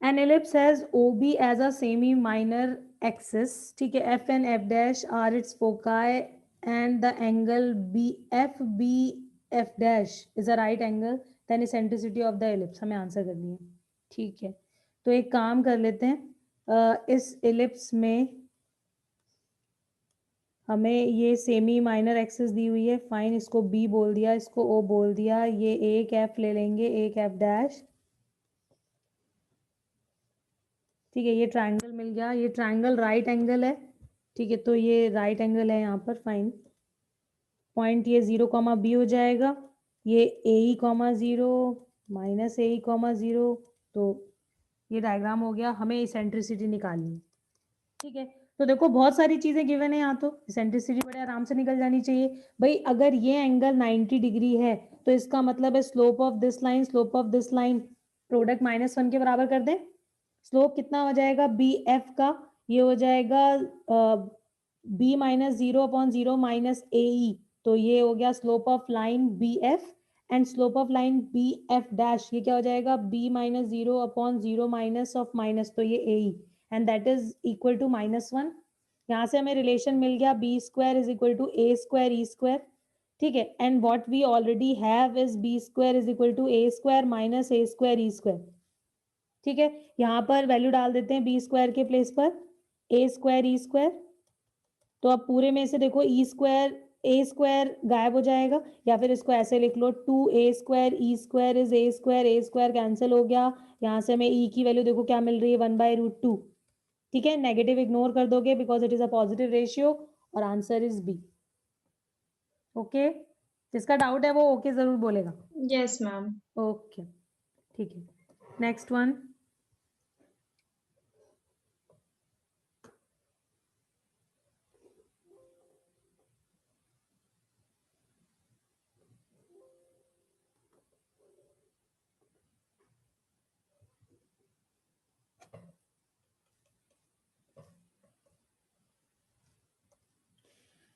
N ellipse has O B as a semi minor axis, ठीक है, F and F dash are its foci and the angle B F dash is a right angle, then eccentricity of the ellipse हमें answer करनी है, ठीक है। तो एक काम कर लेते हैं, इस एलिप्स में हमें ये सेमी माइनर एक्सिस दी हुई है, फाइन, इसको बी बोल दिया, इसको ओ बोल दिया, ये एक एफ ले लेंगे, एक एफ डैश, ठीक है, ये ट्रायंगल मिल गया, ये ट्रायंगल राइट एंगल है, ठीक है, तो ये राइट एंगल है यहाँ पर, फाइन। पॉइंट ये 0, बी हो जाएगा, ये A E comma 0 minus A E comma 0, तो ये डायग्राम हो गया, हमें इसेंट्रिसिटी निकालनी है, ठीक है। तो देखो बहुत सारी चीजें गिवन है यहाँ, तो इसेंट्रिसिटी बड़े आराम से निकल जानी चाहिए भाई। अगर ये एंगल 90 डिग्री है तो इसका मतलब है slope of this line, slope of this line, product -1 के बराबर कर दें, स्लोप कितना हो जाएगा बी एफ का, ये हो जाएगा B minus 0/0 minus A E, तो ये हो गया slope of line B F, and slope of line B F dash ये क्या हो जाएगा B minus 0/0 minus of minus, तो ये A E, and that is equal to -1। यहाँ से हमें रिलेशन मिल गया B square is equal to A square E square, ठीक है, and what we already have is B square is equal to A square minus A square E square, ठीक है। यहाँ पर वैल्यू डाल देते हैं बी स्क्वायर के प्लेस पर ए स्क्वायर ई स्क्वायर, तो अब पूरे में से देखो ई स्क्वायर ए स्क्वायर गायब हो जाएगा, या फिर इसको ऐसे लिख लो 2a² E square is A square cancel हो गया, यहाँ से हमें ई की वैल्यू देखो क्या मिल रही है 1/√2, ठीक है, नेगेटिव इग्नोर कर दोगे because it is a positive ratio, और आंसर इज बी, ओके। जिसका डाउट है वो ओके जरूर बोलेगा। Yes ma'am. ओके, ठीक है, नेक्स्ट वन।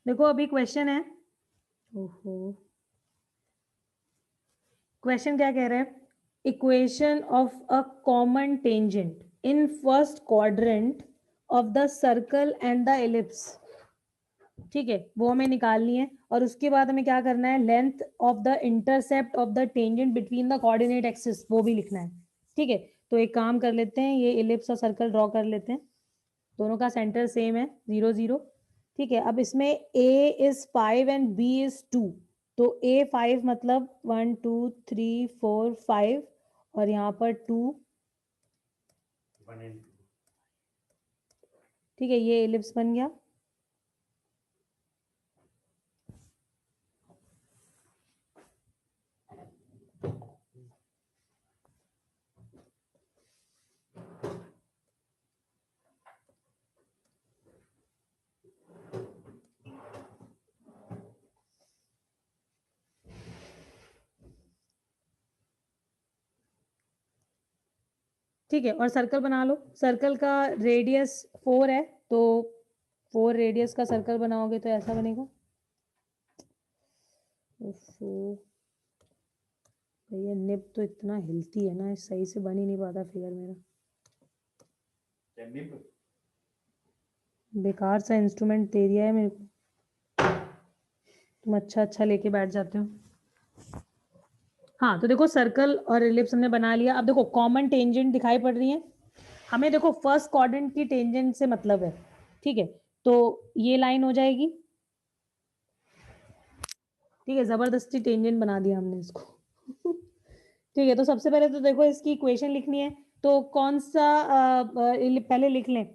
देखो अभी क्वेश्चन है, ओहो, क्वेश्चन क्या कह रहा है, equation of a common tangent in first quadrant of the circle and the ellipse, ठीक है, वो हमें निकालनी है, और उसके बाद हमें क्या करना है, length of the intercept of the tangent between the coordinate axis वो भी लिखना है, ठीक है। तो एक काम कर लेते हैं, ये एलिप्स और सर्कल ड्रॉ कर लेते हैं, दोनों का सेंटर सेम है 0 0, ठीक है। अब इसमें a is 5 and b is 2, तो a 5 मतलब 1 2 3 4 5, और यहाँ पर 2, ठीक है, ये एलिप्स बन गया। ठीक है, और सर्कल बना लो, सर्कल का रेडियस 4 है, तो 4 रेडियस का सर्कल बनाओगे तो ऐसा बनेगा, ये निब तो इतना हिलती है ना, सही से बन ही नहीं पाता फिगर मेरा, बेकार सा इंस्ट्रूमेंट दे दिया है मेरे को, तुम अच्छा अच्छा लेके बैठ जाते हो। हाँ, तो देखो सर्कल और एलिप्स हमने बना लिया, अब देखो कॉमन टेंजेंट दिखाई पड़ रही है हमें, देखो फर्स्ट क्वाड्रेंट की टेंजेंट से मतलब है, ठीक है, तो ये लाइन हो जाएगी, ठीक है, जबरदस्ती टेंजेंट बना दिया हमने इसको ठीक है, तो सबसे पहले तो देखो इसकी इक्वेशन लिखनी है, तो कौन सा पहले लिख लें,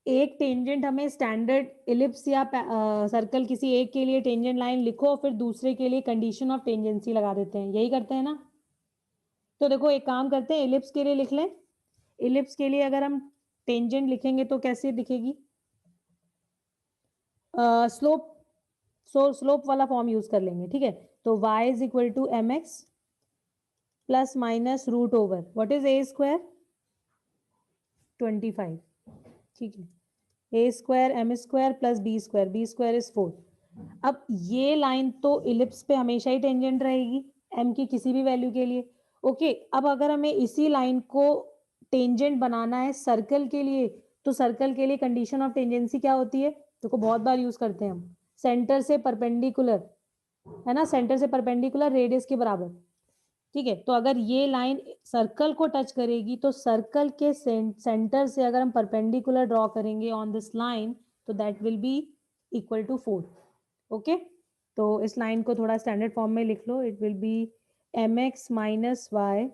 एक टेंजेंट हमें स्टैंडर्ड इलिप्स या सर्कल किसी एक के लिए टेंजेंट लाइन लिखो, फिर दूसरे के लिए कंडीशन ऑफ टेंजेंसी लगा देते हैं, यही करते हैं ना। तो देखो एक काम करते हैं, इलिप्स के लिए लिख लें, इलिप्स के लिए अगर हम टेंजेंट लिखेंगे तो कैसे दिखेगी, स्लोप, स्लोप वाला फॉर्म यूज कर लेंगे, ठीक है, तो y is equal to M x plus minus root over what is A square 25, ठीक है, A square M square plus B square is 4। अब ये लाइन तो इलिप्स पे हमेशा ही टेंजेंट रहेगी एम की किसी भी वैल्यू के लिए, ओके। अब अगर हमें इसी लाइन को टेंजेंट बनाना है सर्कल के लिए, तो सर्कल के लिए कंडीशन ऑफ टेंजेंसी क्या होती है, देखो बहुत बार यूज करते हैं हम, सेंटर से परपेंडिकुलर, है ना, सेंटर से परपेंडिकुलर रेडियस के बराबर। ठीक है, तो अगर ये लाइन सर्कल को टच करेगी तो सर्कल के सेंटर से अगर हम परपेंडिकुलर ड्रॉ करेंगे ऑन दिस लाइन, तो that will be equal to 4। Okay, तो इस लाइन को थोड़ा स्टैंडर्ड फॉर्म में लिख लो, it will be mx minus Y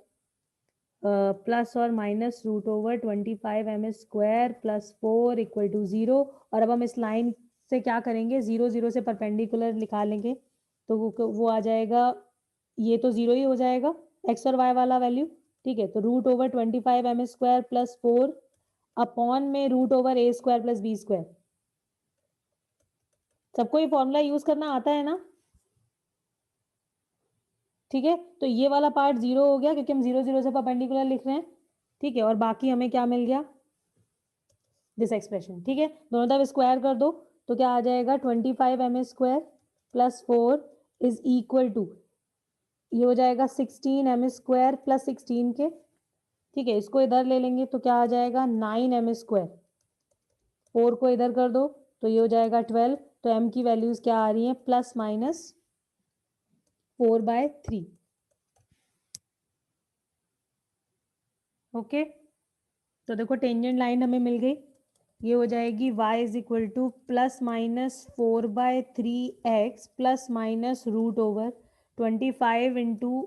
plus और minus root over 25 M square plus 4 equal to 0। और अब हम इस लाइन से क्या करेंगे, 0 0 से परपेंडिकुलर निकालेंगे, तो वो आ जाएगा, ये तो 0 ही हो जाएगा x और y वाला वैल्यू। ठीक है, तो root over 25 M square plus 4 upon में root over a square plus b square. सबको ये फॉर्मूला यूज करना आता है ना? ठीक है, तो ये वाला पार्ट 0 हो गया क्योंकि हम 0 0 से परपेंडिकुलर लिख रहे हैं। ठीक है, और बाकी हमें क्या मिल गया, दिस एक्सप्रेशन। ठीक है, दोनों तरफ स्क्वायर कर दो, तो क्या आ जाएगा 25 M square plus 4 is equal to, ये हो जाएगा 16 एम स्क्वायर प्लस 16 के। ठीक है, इसको इधर ले लेंगे तो क्या आ जाएगा 9 एम स्क्वायर, 4 को इधर कर दो तो ये हो जाएगा 12। तो m की वैल्यूज क्या आ रही हैं, प्लस माइनस 4/3। ओके, तो देखो टेंजेंट लाइन हमें मिल गई, ये हो जाएगी y is equal to plus minus 4/3x plus minus root over 25 into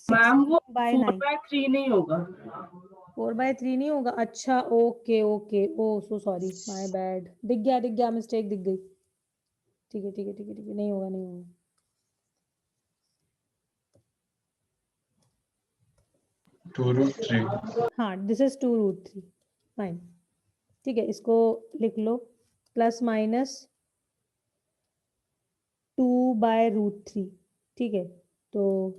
ma'am वो 16/9। 4/3 नहीं होगा। 4/3 नहीं होगा, अच्छा okay okay, oh so sorry, my bad, दिख गया मिस्टेक दिख गई। ठीक है ठीक है ठीक है ठीक है, नहीं होगा नहीं होगा। 2√3। हाँ, दिस इज 2√3, फाइन। ठीक है, इसको लिख लो, प्लस माइनस 2/√3। ठीक है, तो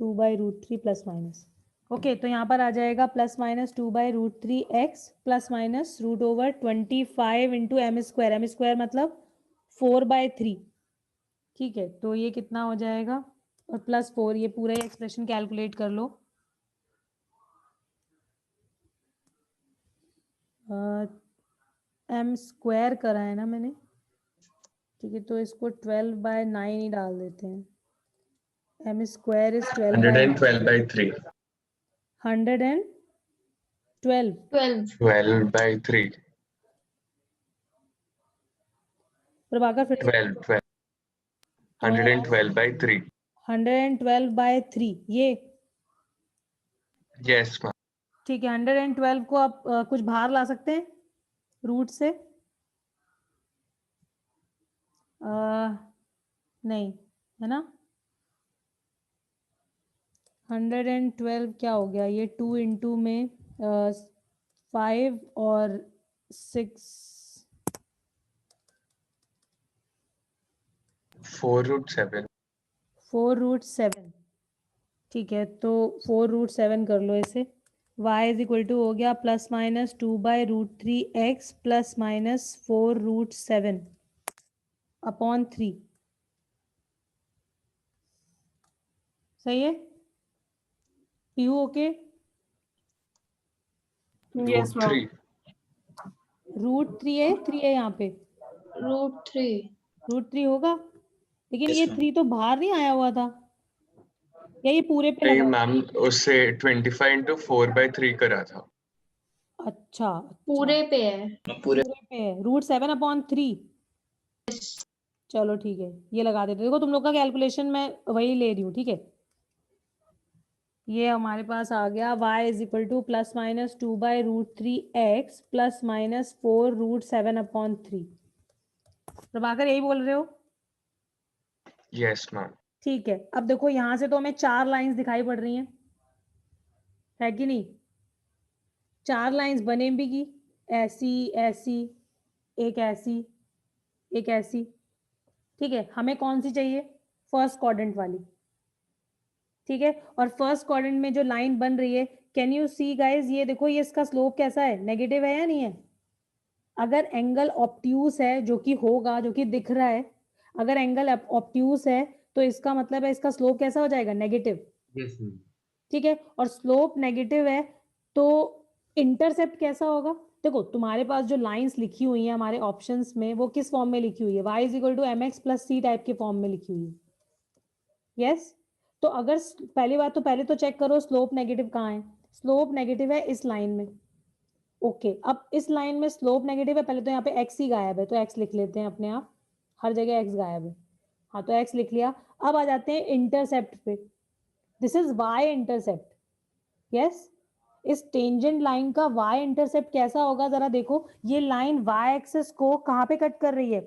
2/√3 प्लस माइनस, ओके, तो यहाँ पर आ जाएगा plus minus 2/√3 x plus minus root over 25 into m square मतलब 4/3। ठीक है, तो ये कितना हो जाएगा, और प्लस 4, ये पूरा एक्सप्रेशन कैलकुलेट कर लो। एम स्क्वायर करा है ना मैंने, ठीक है, तो इसको 12/9 ही डाल देते हैं। M square is 12/9, 112/3। 112 12/3। प्रभाकर फिर से 12 112/3। 112/3 ये। Yes ma'am. ठीक है, 112 को आप कुछ बाहर ला सकते हैं रूट से, नहीं, है ना, 112 क्या हो गया, ये 2 इंटू में 5 और 6, 4√7। 4√7। ठीक है, तो 4√7 कर लो इसे। y इज इक्वल टू हो गया plus minus 2/√3x plus minus 4√7 upon 3। सही है, पीयू ओके? Yes ma'am. √3। √3 है, 3 है यहाँ पे, √3। √3 होगा, लेकिन ये 3 तो बाहर नहीं आया हुआ था, या ये पूरे पे नहीं लगा? मैम, उससे 25 इंटू 4/3 करा था। अच्छा, पूरे पे है। पूरे पे है, √7/3। चलो ठीक है, ये लगा देते, देखो तुम लोग का कैलकुलेशन मैं वही ले रही हूँ। ठीक है, ये हमारे पास आ गया y is equal to plus minus 2/√3x plus minus 4√7/3। Prabhakar यही बोल रहे हो? Yes ma'am. ठीक है, अब देखो यहां से तो हमें 4 लाइंस दिखाई पड़ रही हैं, है कि नहीं? 4 लाइंस बने भी की, ऐसी ऐसी, एक ऐसी, एक ऐसी। ठीक है, हमें कौन सी चाहिए, फर्स्ट क्वाड्रेंट वाली। ठीक है, और फर्स्ट क्वाड्रेंट में जो लाइन बन रही है, कैन यू सी गाइज, ये देखो, ये इसका स्लोप कैसा है, नेगेटिव है या नहीं है? अगर एंगल ऑब्ट्यूस है, जो कि होगा, जो कि दिख रहा है, अगर एंगल ऑब्ट्यूस है तो इसका मतलब है इसका स्लोप कैसा हो जाएगा, नेगेटिव। Yes ma'am. ठीक है, और स्लोप नेगेटिव है तो इंटरसेप्ट कैसा होगा? देखो तुम्हारे पास जो लाइंस लिखी हुई हैं हमारे ऑप्शंस में वो किस फॉर्म में लिखी हुई है? y is equal to M x plus c type के फॉर्म में लिखी हुई है। यस, तो अगर पहली बात तो पहले तो चेक करो स्लोप नेगेटिव कहाँ है। स्लोप नेगेटिव है इस लाइन में। ओके, अब इस लाइन में स्लोप नेगेटिव है, पहले तो यहाँ पे x ही गायब है तो x लिख लेते हैं अपने आप, हर जगह x गायब है। हाँ तो x लिख लिया। अब आ जाते हैं इंटरसेप्ट पे। This is y intercept. Yes, इस टेंजेंट लाइन का y इंटरसेप्ट कैसा होगा जरा देखो। ये लाइन y एक्सिस को कहाँ पे कट कर रही है?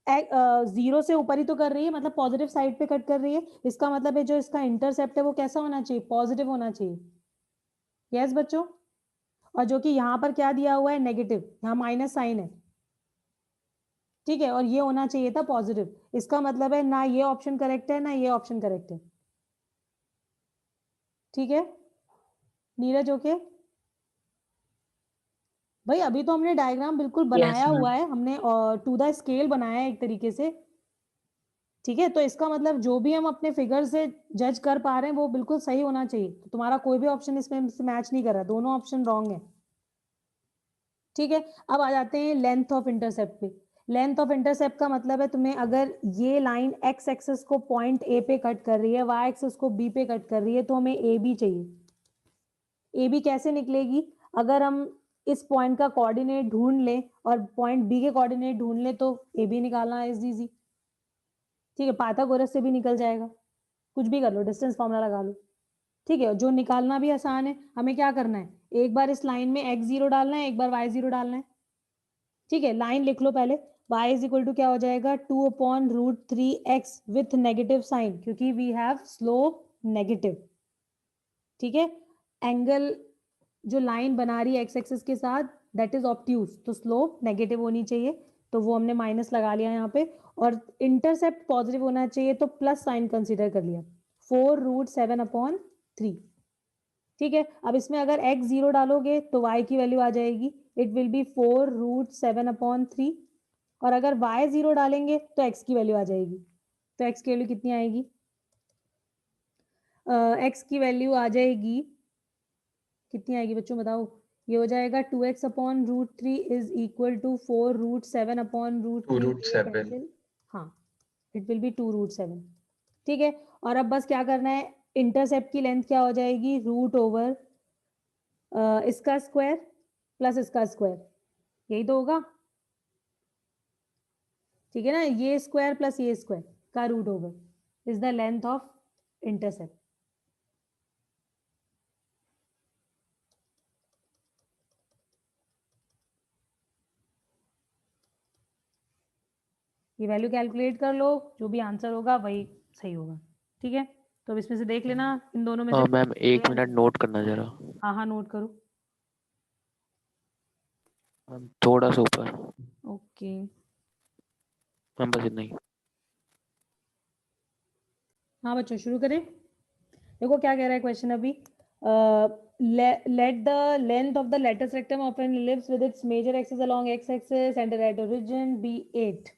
जीरो से ऊपर ही तो कर रही है, मतलब पॉजिटिव साइड पे कट कर रही है। इसका मतलब है जो इसका इंटरसेप्ट है वो कैसा होना चाहिए? पॉजिटिव होना चाहिए। यस बच्चों, और जो कि यहाँ पर क्या दिया हुआ है? नेगेटिव, यहाँ माइनस साइन है। ठीक है, और ये होना चाहिए था पॉजिटिव। इसका मतलब है ना ये ऑप्शन करेक्ट है ना ये ऑप्शन करेक्ट है। ठीक है नीरज, ओके भाई, अभी तो हमने डायग्राम बिल्कुल बनाया हुआ है, हमने टू द स्केल बनाया है एक तरीके से। ठीक है, तो इसका मतलब जो भी हम अपने फिगर से जज कर पा रहे हैं वो बिल्कुल सही होना चाहिए। तो तुम्हारा कोई भी ऑप्शन इसमें मैच नहीं कर रहा, दोनों ऑप्शन रॉन्ग है। ठीक है, अब आ जाते हैं लेंथ ऑफ इंटरसेप्ट पे। लेंथ ऑफ इंटरसेप्ट का मतलब है तुम्हें अगर ये लाइन एक्स एक्सिस को पॉइंट ए पे कट कर रही है, वाई एक्सिस को बी पे कट कर रही है, तो हमें ए बी चाहिए। ए बी कैसे निकलेगी? अगर हम इस पॉइंट का कोऑर्डिनेट ढूंढ लें और पॉइंट बी के कोऑर्डिनेट ढूंढ लें तो ए बी निकालना है इजी। ठीक है, पाइथागोरस से भी निकल जाएगा, कुछ भी कर लो, डिस्टेंस फॉर्मूला लगा लो। ठीक है, जो निकालना भी आसान है। हमें क्या करना है, एक बार इस लाइन में x0 डालना है, एक बार y0 डालना है। ठीक है, लाइन लिख लो पहले। y इज इक्वल टू क्या हो जाएगा? 2/√3x विथ नेगेटिव साइन, क्योंकि वी हैव स्लोप नेगेटिव। ठीक है, एंगल जो लाइन बना रही है एक्स एक्सिस के साथ दैट इज ऑब्ट्यूज, तो स्लोप नेगेटिव होनी चाहिए, तो वो हमने माइनस लगा लिया यहाँ पे। और इंटरसेप्ट पॉजिटिव होना चाहिए तो प्लस साइन कंसीडर कर लिया, 4√7/3। ठीक है, अब इसमें अगर x0 डालोगे तो y की वैल्यू आ जाएगी, इट विल बी 4√7/3। और अगर y0 डालेंगे तो x की वैल्यू आ जाएगी, तो x की वैल्यू कितनी आएगी? x की वैल्यू आ जाएगी, कितनी आएगी बच्चों बताओ? ये हो जाएगा 2x/√3 इज इक्वल टू 4√7/√3। 2√7। हाँ, इट विल बी 2√7। ठीक है, और अब बस क्या करना है, इंटरसेप्ट की लेंथ क्या हो जाएगी? रूट ओवर इसका स्क्वायर प्लस इसका स्क्वायर, यही तो होगा। ठीक है ना, ये स्क्वायर प्लस ये स्क्वायर का root over is the length of intercept. ये वैल्यू कैलकुलेट कर लो, जो भी आंसर होगा वही सही होगा। ठीक है, तो अब इसमें से देख लेना इन दोनों में से। मैम एक मिनट नोट करना जरा। हाँ हाँ नोट करो। मैम थोड़ा सा ऊपर। ओके, मैम बस इतना ही। हाँ बच्चों शुरू करें। देखो क्या कह रहा है क्वेश्चन अभी। Let the length of the latus rectum of an ellipse with its major axis along x axis and right origin be 8।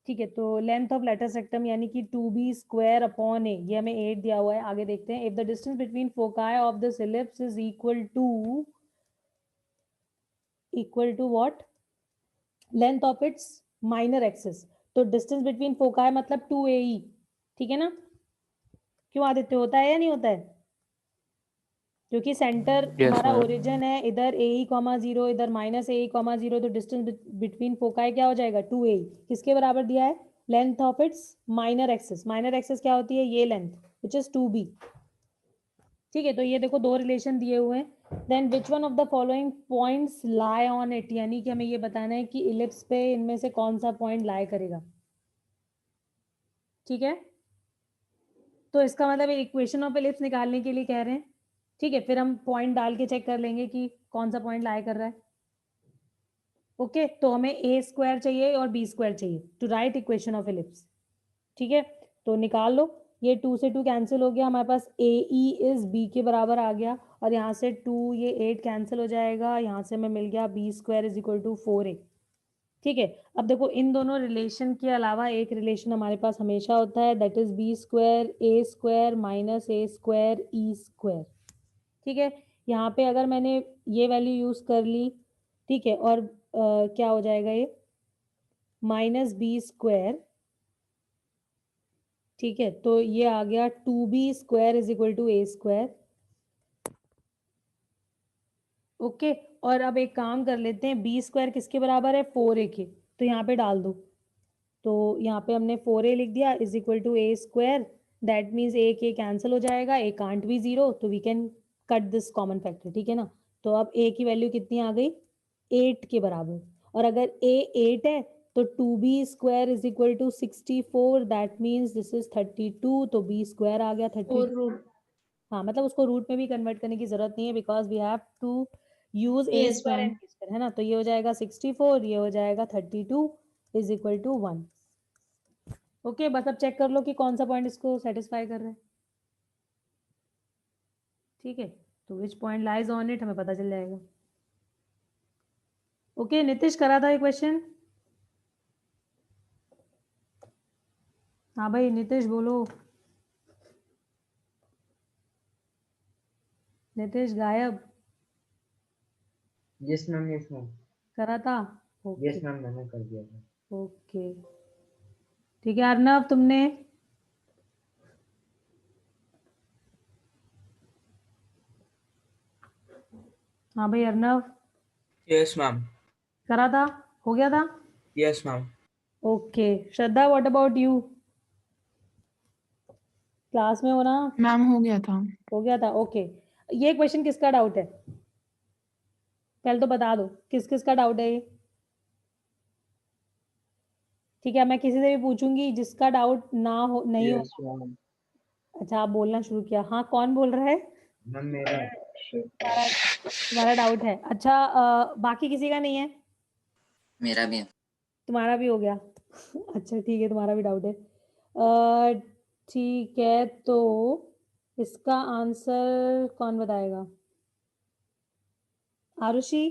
ठीक है, तो लेंथ ऑफ लेटस रेक्टम यानी कि 2b² ये हमें 8 दिया हुआ है। आगे देखते हैं। If the distance between foci of this ellipse is equal to what? Length of its minor axis. तो डिस्टेंस बिटवीन फोकाई मतलब 2AE। ठीक है ना, क्यों आदित्य, होता है या नहीं होता है? क्योंकि सेंटर Yes, हमारा ma'am. ओरिजिन है, इधर AE,0 इधर -AE,0, तो डिस्टेंस बिटवीन फोकाई क्या हो जाएगा? 2AE। किसके बराबर दिया है? Length of its minor axis. Minor axis क्या होती है? ये लेंथ विच इज 2B। ठीक है, तो ये देखो दो रिलेशन दिए हुए हैं। Then which one of the following points lie on it, यानी कि हमें ये बताना है कि इलिप्स पे इनमें से कौन सा पॉइंट लाई करेगा। ठीक है, तो इसका मतलब इक्वेशन ऑफ इलिप्स निकालने के लिए कह रहे हैं। ठीक है, फिर हम पॉइंट डाल के चेक कर लेंगे कि कौन सा पॉइंट लाई कर रहा है। ओके, तो हमें A² चाहिए और B² चाहिए to write equation of ellipse. ठीक है, तो निकाल लो। ये 2 से 2 कैंसिल हो गया, हमारे पास AE इज B के बराबर आ गया, और यहाँ से 2 ये 8 कैंसिल हो जाएगा, यहाँ से हमें मिल गया B² is equal to 4A। ठीक है, अब देखो इन दोनों रिलेशन के अलावा एक रिलेशन हमारे पास हमेशा होता है, that is B square A square minus A square E square. ठीक है, यहाँ पे अगर मैंने ये वैल्यू यूज कर ली, ठीक है, और क्या हो जाएगा ये माइनस बी स्क्वायर, ठीक है, तो ये आ गया 2b square is equal to A square. Okay, और अब एक काम कर लेते हैं, बी स्क्वायर किसके बराबर है 4a के, तो यहाँ पे डाल दो, तो यहाँ पे हमने 4a लिख दिया is equal to A square, that means A के कैंसिल हो जाएगा, ए कांट बी जीरो, तो we can cut this common factor. ठीक है ना, तो अब a की वैल्यू कितनी आ गई 8 के बराबर, और अगर a 8 है तो 2b square is equal to 64, that means this is 32, तो b स्क्वायर आ गया 32। 4 रूट हाँ, मतलब उसको रूट में भी कन्वर्ट करने की जरूरत नहीं है, because we have to use A Yes, square and ma'am. B square, है ना, तो ये हो जाएगा 64, ये हो जाएगा 32 इज इक्वल टू 1। ओके, बस अब चेक कर लो कि कौन सा पॉइंट इसको सेटिस्फाई कर रहा है। ठीक है, तो which point lies on it हमें पता चल जाएगा। ओके, नितिश करा था ये क्वेश्चन। हाँ भाई नितिश बोलो, नितिश गायब। यस मैम, यस मैम, करा था, ओके यस मैम, मैंने कर दिया था। ओके, ठीक है अर्नव तुमने। हाँ भाई अर्नव यस मैम, करा था, हो गया था। Yes ma'am. Okay Shraddha, what about you, class में हो ना? मैम हो गया था। हो गया था, ओके। ये क्वेश्चन किसका डाउट है, पहले तो बता दो किस किस का डाउट है ये। ठीक है, मैं किसी से भी पूछूंगी, जिसका डाउट ना हो नहीं हो। यस मैम, अच्छा आप बोलना शुरू किया, हाँ कौन बोल रहा है? मैम मेरा तुम्हारा डाउट है, अच्छा बाकी किसी का नहीं है? मेरा भी है। तुम्हारा भी हो गया अच्छा ठीक है, तुम्हारा भी डाउट है। ठीक है, तो इसका आंसर कौन बताएगा? आरुषि?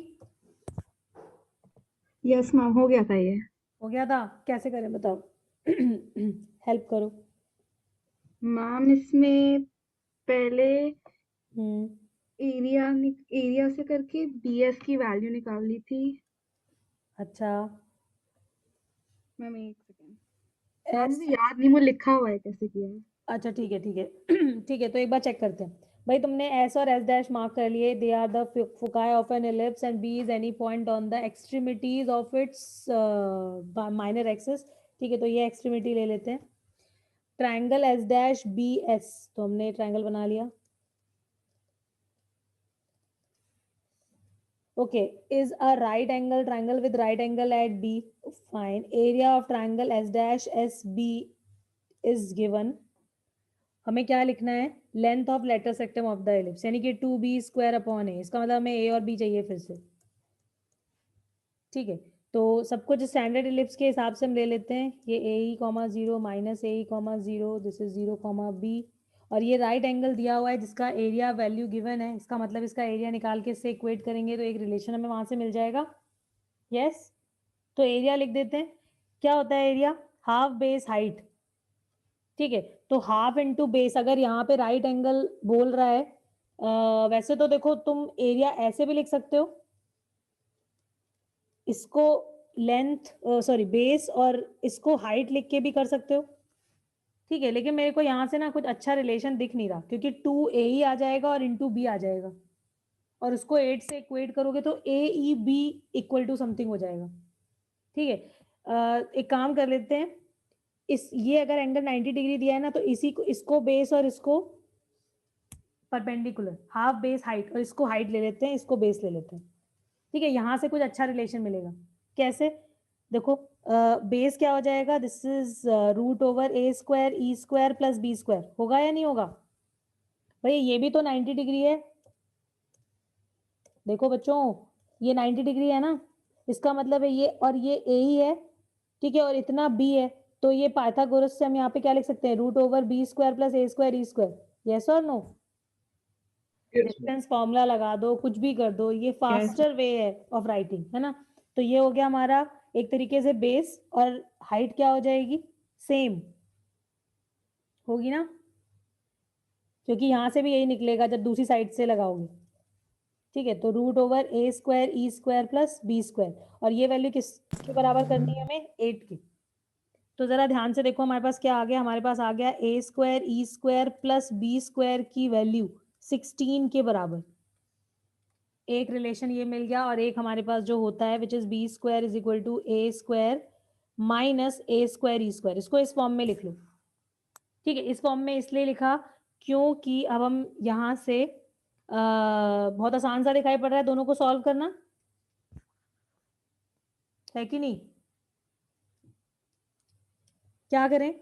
यस मैम हो गया था ये। हो गया था, कैसे करें बताओ हेल्प करो। मैम इसमें पहले हम्म, एरिया से करके बीएस की वैल्यू निकालनी थी। अच्छा मैम एक सेकेंड, मैम मुझे याद नहीं, वो लिखा हुआ है कैसे किया है। अच्छा ठीक है ठीक है ठीक है, तो एक बार चेक करते हैं। भाई तुमने एस और एस डैश मार्क कर लिए, they are the foci of an ellipse and B is any point on the extremities of its minor axis. ठीक है, तो ये एक्सट्रीमिटी ले लेते हैं। Triangle S dash B S, तो हमने ट्राइंगल बना लिया। Okay, is a right angle triangle with right angle at B, fine. Area of triangle S dash S B is given. हमें क्या लिखना है, length of latus सेक्टम of the ellipse, यानी कि 2b स्क्वायर अपॉन ए, इसका मतलब हमें ए और बी चाहिए फिर से। ठीक है, तो सब कुछ स्टैंडर्ड एलिप्स के हिसाब से हम ले लेते हैं। ये A E comma zero minus A E comma zero, this is zero comma B, और ये राइट एंगल दिया हुआ है जिसका एरिया वैल्यू गिवन है, इसका मतलब इसका एरिया निकाल के इससे इक्वेट करेंगे तो एक रिलेशन हमें वहां से मिल जाएगा। यस, तो एरिया लिख देते हैं। क्या होता है एरिया, हाफ बेस हाइट। ठीक है, तो हाफ इंटू बेस, अगर यहाँ पे राइट एंगल बोल रहा है, वैसे तो देखो तुम एरिया ऐसे भी लिख सकते हो, इसको लेंथ सॉरी बेस और इसको हाइट लिख के भी कर सकते हो। ठीक है, लेकिन मेरे को यहाँ से ना कुछ अच्छा रिलेशन दिख नहीं रहा, क्योंकि 2a ही आ जाएगा और इंटू बी आ जाएगा, और उसको 8 से इक्वेट करोगे तो A E B equal to something हो जाएगा। ठीक है, एक काम कर लेते हैं, इस ये अगर एंगल 90 डिग्री दिया है ना, तो इसी को, इसको बेस और इसको परपेंडिकुलर, हाफ बेस हाइट, और इसको हाइट ले लेते हैं, इसको बेस ले लेते हैं। ठीक है, यहां से कुछ अच्छा रिलेशन मिलेगा। कैसे, देखो बेस क्या हो जाएगा, this is root over A square E square plus B square, होगा या नहीं होगा? भैया ये भी तो 90 डिग्री है, देखो बच्चों ये 90 डिग्री है ना, इसका मतलब है ये और ये ए ही है। ठीक है, और इतना बी है, तो ये पाइथागोरस से हम यहाँ पे क्या लिख सकते हैं, root over B square plus ए स्क्वायर ई स्क्वायर। यस और नो? डिस्टेंस फॉर्मूला लगा दो, कुछ भी कर दो, ये फास्टर वे है ऑफ राइटिंग, है ना। तो ये हो गया हमारा एक तरीके से बेस और हाइट क्या हो जाएगी, सेम होगी ना, क्योंकि यहाँ से भी यही निकलेगा जब दूसरी साइड से लगाओगे। ठीक है, तो root over A square E square plus B square, और ये वैल्यू किसके बराबर करनी है हमें, 8 की। तो जरा ध्यान से देखो हमारे पास क्या आ गया, हमारे पास आ गया ए स्क्वायर ई स्क्वायर प्लस बी स्क्वायर की वैल्यू 16 के बराबर। एक रिलेशन ये मिल गया, और एक हमारे पास जो होता है which is B square is equal to A square minus A square E square, इसको इस फॉर्म में लिख लो। ठीक है, इस फॉर्म में इसलिए लिखा क्योंकि अब हम यहाँ से बहुत आसान सा दिखाई पड़ रहा है दोनों को सॉल्व करना, है कि नहीं। क्या करें,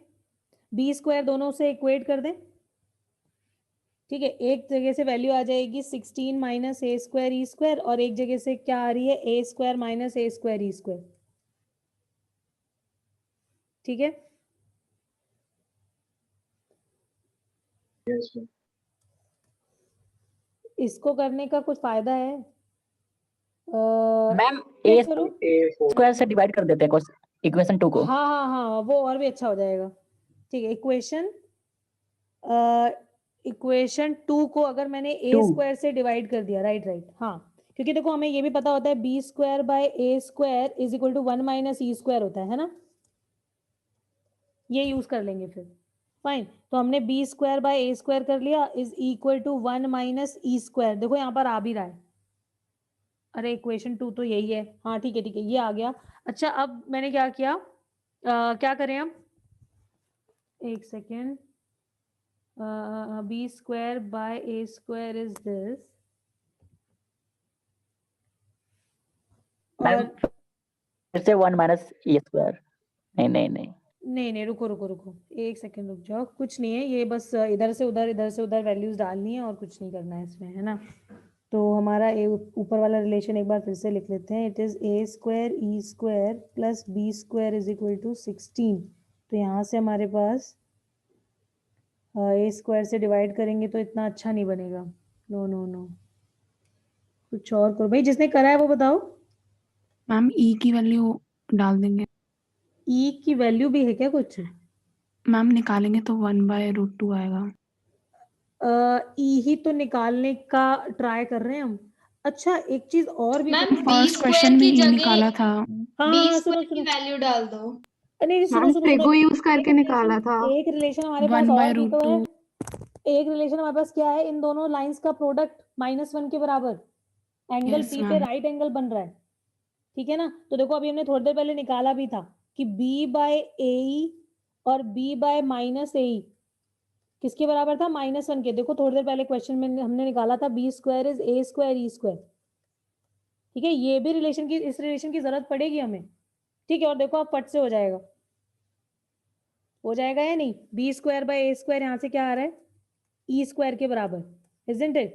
बी स्क्वायर दोनों से इक्वेट कर दें। ठीक है, एक जगह से वैल्यू आ जाएगी 16 माइनस ए स्क्वायर ई स्क्वायर, और एक जगह से क्या आ रही है, A square minus A square E square. ठीक है, इसको करने का कुछ फायदा है मैम चेक ए करो। स्क्वायर से डिवाइड कर देते हैं इक्वेशन 2 को। हाँ हाँ हाँ, वो और भी अच्छा हो जाएगा। ठीक है, इक्वेशन 2 को अगर मैंने ए 2 स्क्वायर से डिवाइड कर दिया, राइट राइट, हाँ, क्योंकि देखो हमें ये भी पता होता है B square by A square is equal to 1 minus E square होता है ना, ये यूज कर लेंगे फिर। फाइन, तो हमने B square by A square कर लिया is equal to 1 minus E square, देखो यहाँ पर आ भी रहा है। अरे इक्वेशन 2 तो यही है, हाँ ठीक है ये आ गया। अच्छा, अब मैंने क्या किया, क्या करें अब, एक second, B square by A square is this, ma'am और फिर से 1 माइनस ई स्क्वायर, नहीं रुको एक सेकेंड रुक जाओ, कुछ नहीं है, ये बस इधर से उधर वैल्यूज डालनी है और कुछ नहीं करना है इसमें, है ना। तो हमारा ए ऊपर वाला रिलेशन एक बार फिर से लिख लेते हैं, it is A square E square plus B square is equal to 16। तो यहाँ से हमारे पास ए स्क्वायर से डिवाइड करेंगे तो इतना अच्छा नहीं बनेगा, नो, कुछ और करो भाई, जिसने करा है वो बताओ। मैम ई की वैल्यू डाल देंगे, ई की वैल्यू भी है क्या कुछ, मैम निकालेंगे तो 1/√2 आएगा। ई ही तो निकालने का ट्राई कर रहे हैं हम। अच्छा, एक चीज और भी मैम बताओ। बी फर्स्ट स्क्वायर क्वेश्चन में की ई जगह निकाला था। बी हाँ, स्क्वायर की वैल्यू डाल दो। नहीं मैम ट्रिगो यूज करके निकाला था। एक रिलेशन हमारे पास और भी तो है। 1/√2। एक रिलेशन हमारे पास क्या है, इन दोनों लाइंस का प्रोडक्ट -1 के बराबर, एंगल Yes, बी पे ma'am. राइट एंगल बन रहा है। ठीक है ना, तो देखो अभी हमने थोड़ी देर पहले निकाला भी था कि b बाय ए और b बाय माइनस ए किसके बराबर था, -1 के। देखो थोड़ी देर पहले क्वेश्चन में हमने निकाला था B square is A square E square. ठीक है, ये भी रिलेशन की, इस रिलेशन की जरूरत पड़ेगी हमें। ठीक है, और देखो अब फट से हो जाएगा या नहीं, B square by A square यहाँ से क्या आ रहा है, ई स्क्वायर के बराबर, isn't it?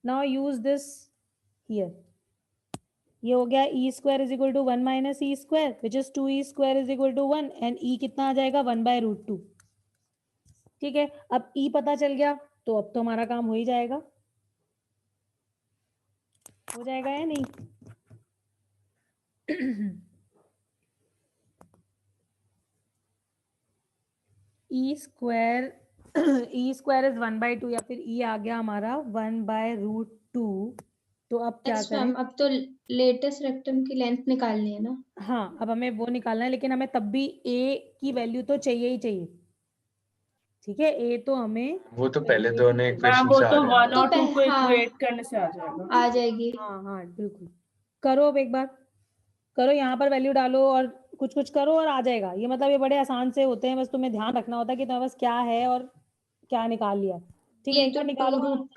Now use this here. ये हो गया E square is equal to 1 minus E square which is 2 E square is equal to 1, and E कितना आ जाएगा, 1/√2। ठीक है, अब ई पता चल गया तो अब तो हमारा काम हो ही जाएगा, या नहीं। ई स्क्वायर इज 1/2, या फिर ई आ गया हमारा 1/√2। तो अब क्या यस करें, मैम, अब तो लेटेस्ट रेक्टम की लेंथ निकालनी है ना। हाँ अब हमें वो निकालना है, लेकिन हमें तब भी ए की वैल्यू तो चाहिए ही चाहिए। ठीक है, ए तो हमें वो तो पहले दोनों मैम इक्वेशन वो से आ तो रहे हैं। 1 और 2 को इक्वेट करने से आ जाएगा, आ जाएगी। हाँ बिल्कुल, करो अब एक बार, करो यहाँ पर वैल्यू डालो और कुछ करो और आ जाएगा। ये मतलब ये बड़े आसान से होते हैं, बस तुम्हें ध्यान रखना होता है कि तुम्हारे पास क्या है और क्या निकाल लिया। ठीक है, एक बार निकालो।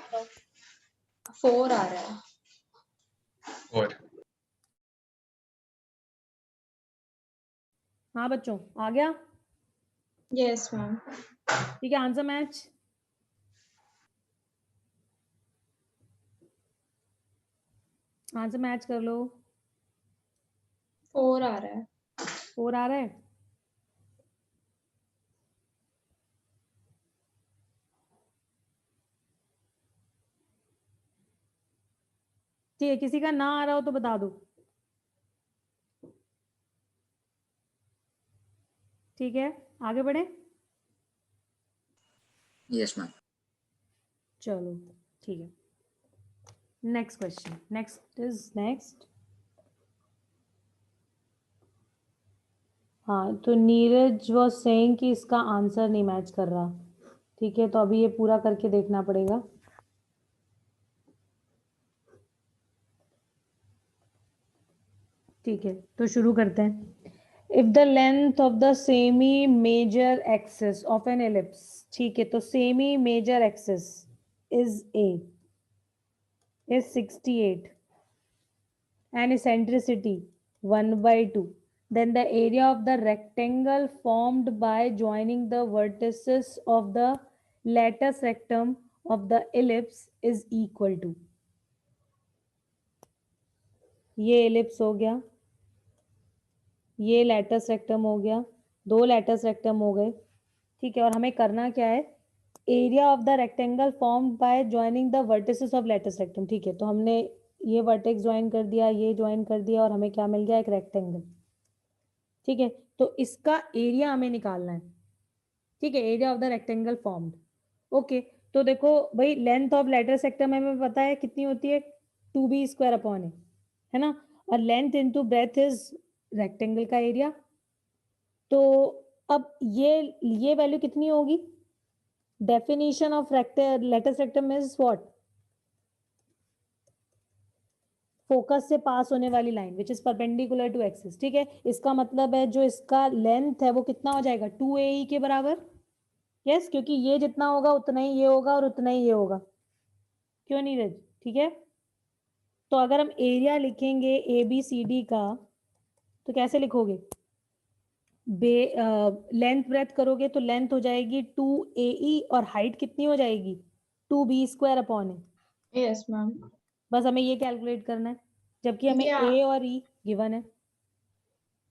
4 आ रहा है। और हाँ बच्चों, आ गया। Yes ma'am. ठीक है, आंसर मैच। आंसर मैच कर लो। 4 आ रहा है। 4 आ रहा है। ठीक है, किसी का ना आ रहा हो तो बता दो। ठीक है, आगे बढ़े। Yes ma'am. चलो ठीक है, नेक्स्ट क्वेश्चन, नेक्स्ट। हाँ, तो नीरज वाज सेइंग कि इसका आंसर नहीं मैच कर रहा। ठीक है, तो अभी ये पूरा करके देखना पड़ेगा। ठीक है, तो शुरू करते हैं। If the length of the semi major axis of an ellipse, ठीक है, तो semi major axis is A is 68 and eccentricity 1/2, then the area of the rectangle formed by joining the vertices of the latus rectum of the ellipse is equal to, ये ellipse हो गया, ये latus rectum हो गया, 2 latus rectum हो गए। ठीक है, और हमें करना क्या है, area of the rectangle formed by joining the vertices of latus rectum. ठीक है, तो हमने ये वर्टेक्स ज्वाइन कर दिया, ये ज्वाइन कर दिया, और हमें क्या मिल गया, एक रेक्टेंगल। ठीक है, तो इसका एरिया हमें निकालना है। ठीक है, area of the rectangle formed. Okay, तो देखो भाई, लेंथ ऑफ लैटस रेक्टम हमें पता है कितनी होती है, 2b² अपॉन है ना, और length into breadth is rectangle का एरिया। तो अब ये वैल्यू कितनी होगी, definition of latus rectum is what, focus से पास होने वाली line which is perpendicular to axis. ठीक है, इसका मतलब है जो इसका लेंथ है वो कितना हो जाएगा, 2AE के बराबर। यस, क्योंकि ये जितना होगा उतना ही ये होगा और उतना ही ये होगा, क्यों नीरज। ठीक है, तो अगर हम एरिया लिखेंगे ABCD का, तो कैसे लिखोगे, लेंथ ब्रेथ करोगे तो लेंथ हो जाएगी 2AE और हाइट कितनी हो जाएगी, 2b² अपॉन है। Yes ma'am. बस हमें ये कैलकुलेट करना है, जबकि हमें क्या? A और E गिवन है,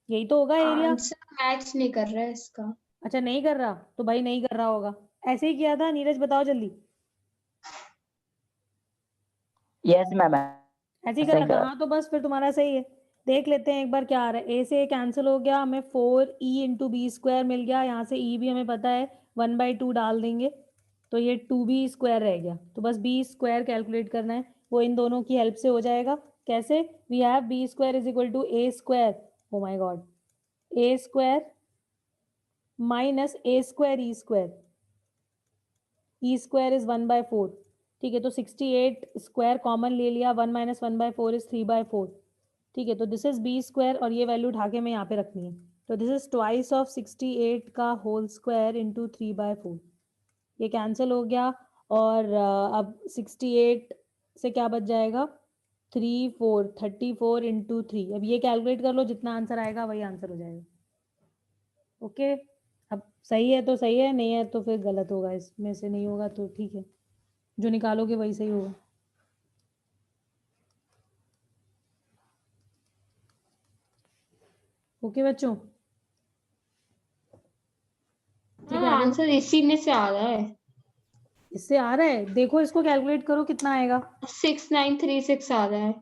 यही तो होगा एरिया। आंसर मैच नहीं कर रहा है इसका। अच्छा, नहीं कर रहा, तो भाई नहीं कर रहा होगा, ऐसे ही किया था। नीरज बताओ जल्दी। यस मैम, ऐसे ही सही करा था। करा। हाँ, तो बस फिर तुम्हारा सही है। देख लेते हैं एक बार क्या आ रहा है। ए से कैंसिल हो गया, हमें 4E इंटू b² मिल गया। यहाँ से E भी हमें पता है, 1/2 डाल देंगे तो ये 2b² रह गया। तो बस b² कैलकुलेट करना है, वो इन दोनों की हेल्प से हो जाएगा। कैसे, we have b² is equal to A², oh my God, A² minus A² E² is 1/4। ठीक है, तो 68² कॉमन ले लिया, 1 माइनस 1/4 इज 3/4। ठीक है, तो दिस इज b² और ये वैल्यू उठा के मैं यहाँ पे रखनी है। तो दिस इज ट्वाइस ऑफ 68 का होल स्क्वायर इंटू 3/4। ये कैंसिल हो गया, और अब 68 से क्या बच जाएगा, 34 इंटू 3। अब ये कैलकुलेट कर लो, जितना आंसर आएगा वही आंसर हो जाएगा। ओके, अब सही है तो सही है, नहीं है तो फिर गलत होगा, इसमें से नहीं होगा तो ठीक है, जो निकालोगे वही सही होगा। ओके बच्चों, ठीक है, हाँ, आंसर इसी में से आ रहा है। इससे आ रहा है, देखो इसको कैलकुलेट करो कितना आएगा, 6936 आ रहा है।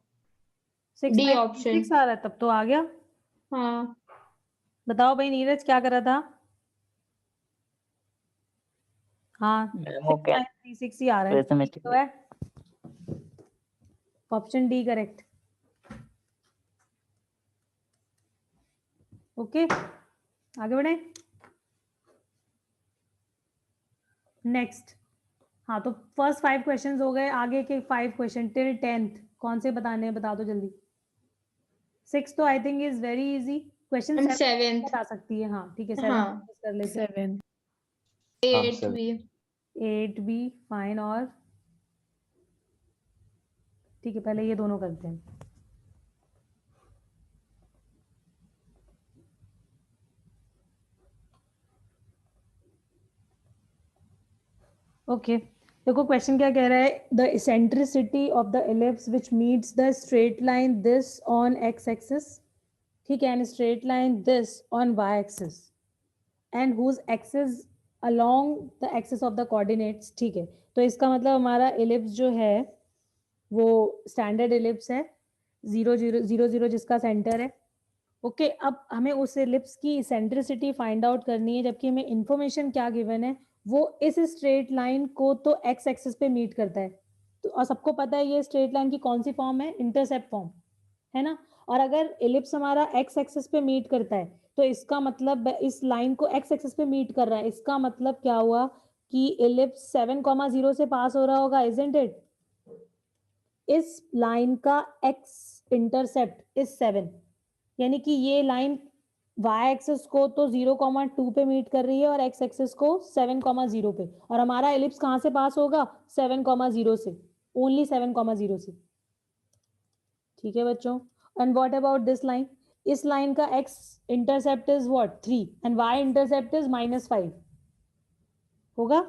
6 डी 9 ऑप्शन। 6 आ रहा है, तब तो आ गया। हाँ, बताओ भाई नीरज क्या करा था। हाँ, मैम वो 6936 ही आ रहा है, कैलकुलेशन ठीक तो है, ऑप्शन डी करेक्ट। ओके, आगे बढ़े। नेक्स्ट, हाँ, तो फर्स्ट 5 क्वेश्चंस हो गए, आगे के 5 क्वेश्चन टिल 10th कौन से बताने हैं, बता दो जल्दी। 6 तो I think is very easy, question 7 बता सकती है। हाँ ठीक है, 7 हाँ। कर लेते हैं। 7 8 भी। 8 भी फाइन, और ठीक है, पहले ये दोनों करते हैं। ओके, देखो क्वेश्चन क्या कह रहा है, the eccentricity of the ellipse which meets the straight line this on x axis, ठीक है, and straight line this on y axis, and whose axis along the axis of the coordinates. ठीक है, तो इसका मतलब हमारा एलिप्स जो है वो स्टैंडर्ड एलिप्स है, 0 0 0 0 जिसका सेंटर है, ओके अब हमें उस एलिप्स की इसेंट्रिसिटी फाइंड आउट करनी है, जबकि हमें इंफॉर्मेशन क्या गिवन है, वो इस स्ट्रेट लाइन को तो एक्स एक्सिस पे मीट करता है, तो और सबको पता है ये स्ट्रेट लाइन की कौन सी फॉर्म है, इंटरसेप्ट फॉर्म है ना। और अगर एलिप्स हमारा एक्स एक्सिस पे मीट करता है तो इसका मतलब इस लाइन को एक्स एक्सिस पे मीट कर रहा है, इसका मतलब क्या हुआ कि एलिप्स 7,0 से पास हो रहा होगा, इजंट इट। इस लाइन का एक्स इंटरसेप्ट इज 7, यानी कि ये लाइन y एक्सिस को तो 0,2 पे मीट कर रही है और x एक्सिस को 7,0 पे, और हमारा एलिप्स कहां से पास होगा, 7,0 से, ओनली 7,0 से। ठीक है बच्चों, and what about this line, इस लाइन का x intercept is what 3 and y intercept is -5 होगा,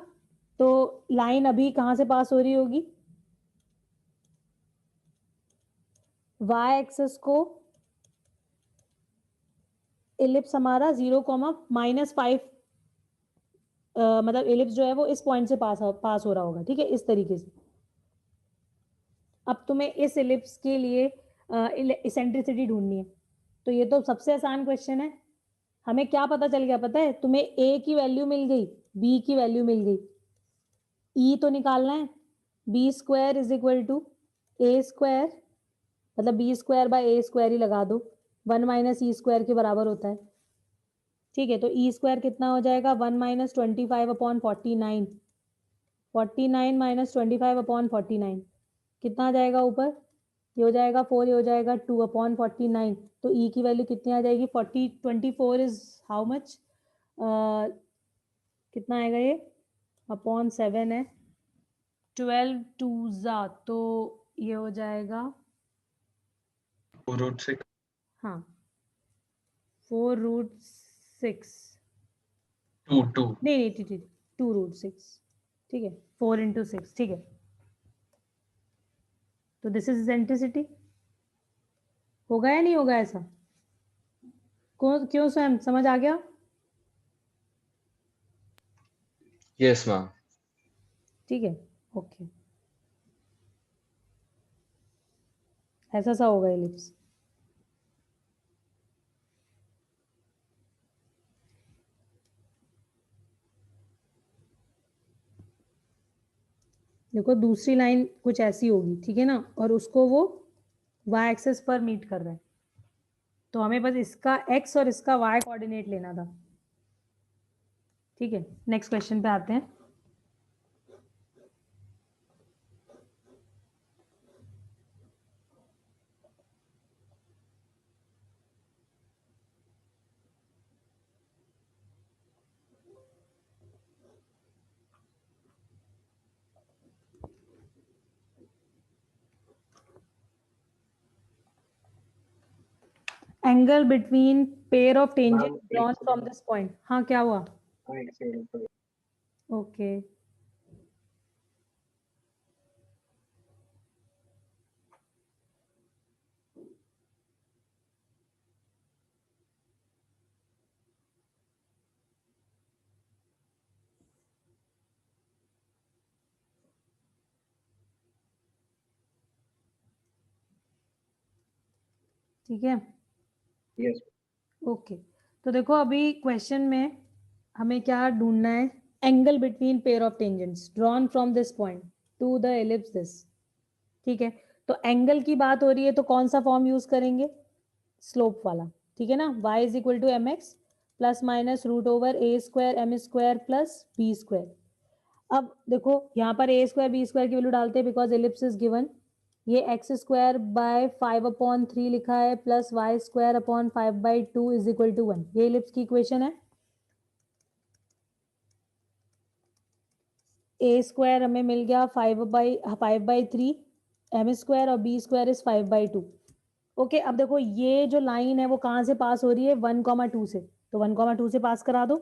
तो लाइन अभी कहां से पास हो रही होगी, y एक्सिस को एलिप्स हमारा 0,-5 मतलब एलिप्स जो है वो इस पॉइंट से पास हो रहा होगा, ठीक है, इस तरीके से। अब तुम्हें इस एलिप्स के लिए इसेंट्रिसिटी ढूंढनी है, तो ये तो सबसे आसान क्वेश्चन है। हमें क्या पता चल गया, पता है तुम्हें, ए की वैल्यू मिल गई, बी की वैल्यू मिल गई, ई तो निकालना है, B square is equal to A square, मतलब B square by A square ही लगा दो, 1 माइनस ई स्क्वायर के बराबर होता है, ठीक है। तो ई स्क्वायर कितना हो जाएगा, 1 माइनस 25/49, 49 माइनस 25/49 कितना आ जाएगा ऊपर, ये हो जाएगा 4, ये हो जाएगा 2/49, तो ई की वैल्यू कितनी आ जाएगी, 24 इज हाउ मच, कितना आएगा ये, अपॉन 7 है, 12 2 तो ये हो जाएगा 4√6 हाँ 4√6 2 नहीं ठीक ठीक 2√6, ठीक है, 4 into 6, ठीक है। तो दिस इज इसेंट्रिसिटी, होगा या नहीं होगा ऐसा, क्यों स्वयं समझ आ गया, यस मैम। ठीक है, ओके, ऐसा सा होगा एलिप्स। देखो दूसरी लाइन कुछ ऐसी होगी, ठीक है ना, और उसको वो y एक्सिस पर मीट कर रहा है, तो हमें बस इसका x और इसका y कोऑर्डिनेट लेना था, ठीक है। नेक्स्ट क्वेश्चन पे आते हैं। Angle between pair of tangent drawn from this point, हाँ क्या हुआ, ओके ठीक है, यस ओके। तो देखो अभी क्वेश्चन में हमें क्या ढूंढना है, angle between pair of tangents drawn from this point two the ellipse this, ठीक है। तो एंगल की बात हो रही है तो कौन सा फॉर्म यूज करेंगे, स्लोप वाला, ठीक है ना, y is equal to mx plus minus √a² m² plus b²। अब देखो यहाँ पर a² b² की वैल्यू डालते हैं बिकॉज एलिप्स इज गिवन, ये x² बाय 5/3 लिखा है plus y² upon 5/2 is equal to 1, ये एलिप्स की इक्वेशन है। a² हमें मिल गया 5/3 m² और b² इज 5/2, ओके। अब देखो ये जो लाइन है वो कहाँ से पास हो रही है, 1,2 से, तो 1,2 से पास करा दो,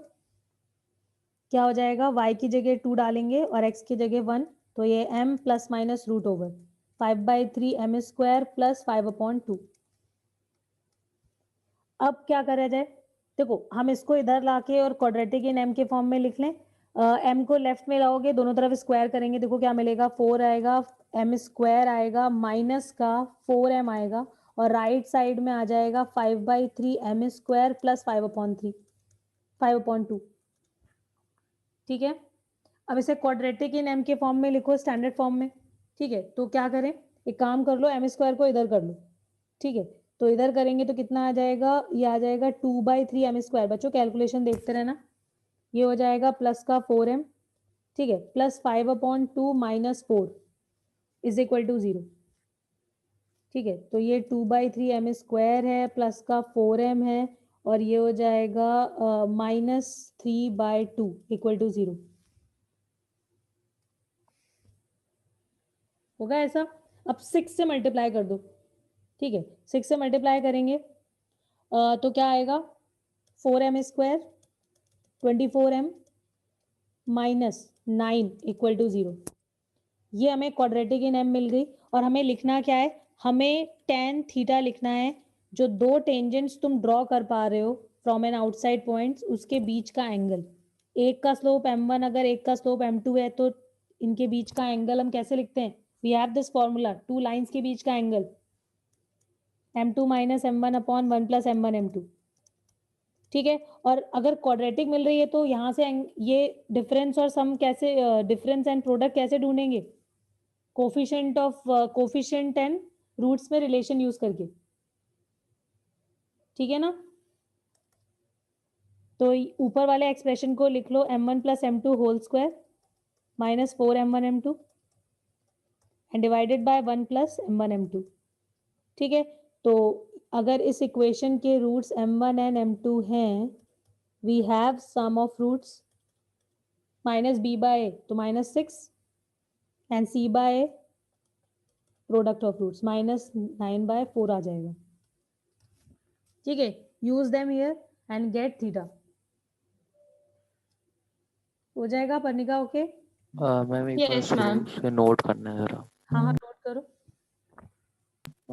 क्या हो जाएगा, y की जगह 2 डालेंगे और x की जगह 1, तो ये m plus minus √5/3 m² plus 5/2। अब क्या करा जाए, देखो हम इसको इधर लाके और क्वाड्रेटिक इन m के फॉर्म में लिख लें, m को लेफ्ट में लाओगे, दोनों तरफ स्क्वायर करेंगे, देखो क्या मिलेगा, 4 आएगा, m² आएगा, माइनस का 4m आएगा और राइट साइड में आ जाएगा 5/3 m स्क्वायर प्लस 5/3 5/2। ठीक है, अब इसे क्वाड्रेटिक इन m के फॉर्म में लिखो, स्टैंडर्ड फॉर्म में। ठीक है, तो क्या करें, एक काम कर लो, m स्क्वायर को इधर कर लो। ठीक है, तो इधर करेंगे तो कितना आ जाएगा, ये आ जाएगा 2/3 m स्क्वायर। बच्चों कैलकुलेशन देखते रहना, ये हो जाएगा प्लस का 4m, ठीक है, plus 5/2 minus 4 is equal to 0। ठीक है, तो ये 2/3 m स्क्वायर है प्लस का 4m है, और ये हो जाएगा -3/2 इक्वल टू 0। होगा ऐसा। अब 6 से मल्टीप्लाई कर दो। ठीक है, 6 से मल्टीप्लाई करेंगे तो क्या आएगा, 4m square 24m minus 9 equal to 0। ये हमें क्वाड्रेटिक इन m मिल गई, और हमें लिखना क्या है, हमें tan थीटा लिखना है। जो दो टेंजेंट्स तुम ड्रॉ कर पा रहे हो फ्रॉम एन आउटसाइड पॉइंट्स, उसके बीच का एंगल। एक का स्लोप m1 अगर एक का स्लोप m2 है, तो इनके बीच का एंगल हम कैसे लिखते हैं, we have this formula, two lines के बीच का angle m2 minus m1 upon 1 plus m1 m2। ठीक है, और अगर क्वाड्रेटिक मिल रही है तो यहाँ से ये डिफरेंस और सम कैसे, डिफरेंस एंड प्रोडक्ट कैसे ढूंढेंगे, कोफिशिएंट एंड रूट्स में रिलेशन यूज करके। ठीक है ना, तो ऊपर वाले एक्सप्रेशन को लिख लो, m1 plus m2 whole square minus 4m1 m2 and divided by 1 plus m1 m2। ठीक है, तो अगर इस इक्वेशन के रूट्स m1 एंड m2 हैं, we have sum of roots minus b by तो -6 and c by product of roots -9/4 आ जाएगा। ठीक है, use them here and get theta. हो जाएगा पर्णिका, ओके? मैम एक बार Yes, ma'am. से नोट करना है जरा, हाँ हाँ, नोट करो।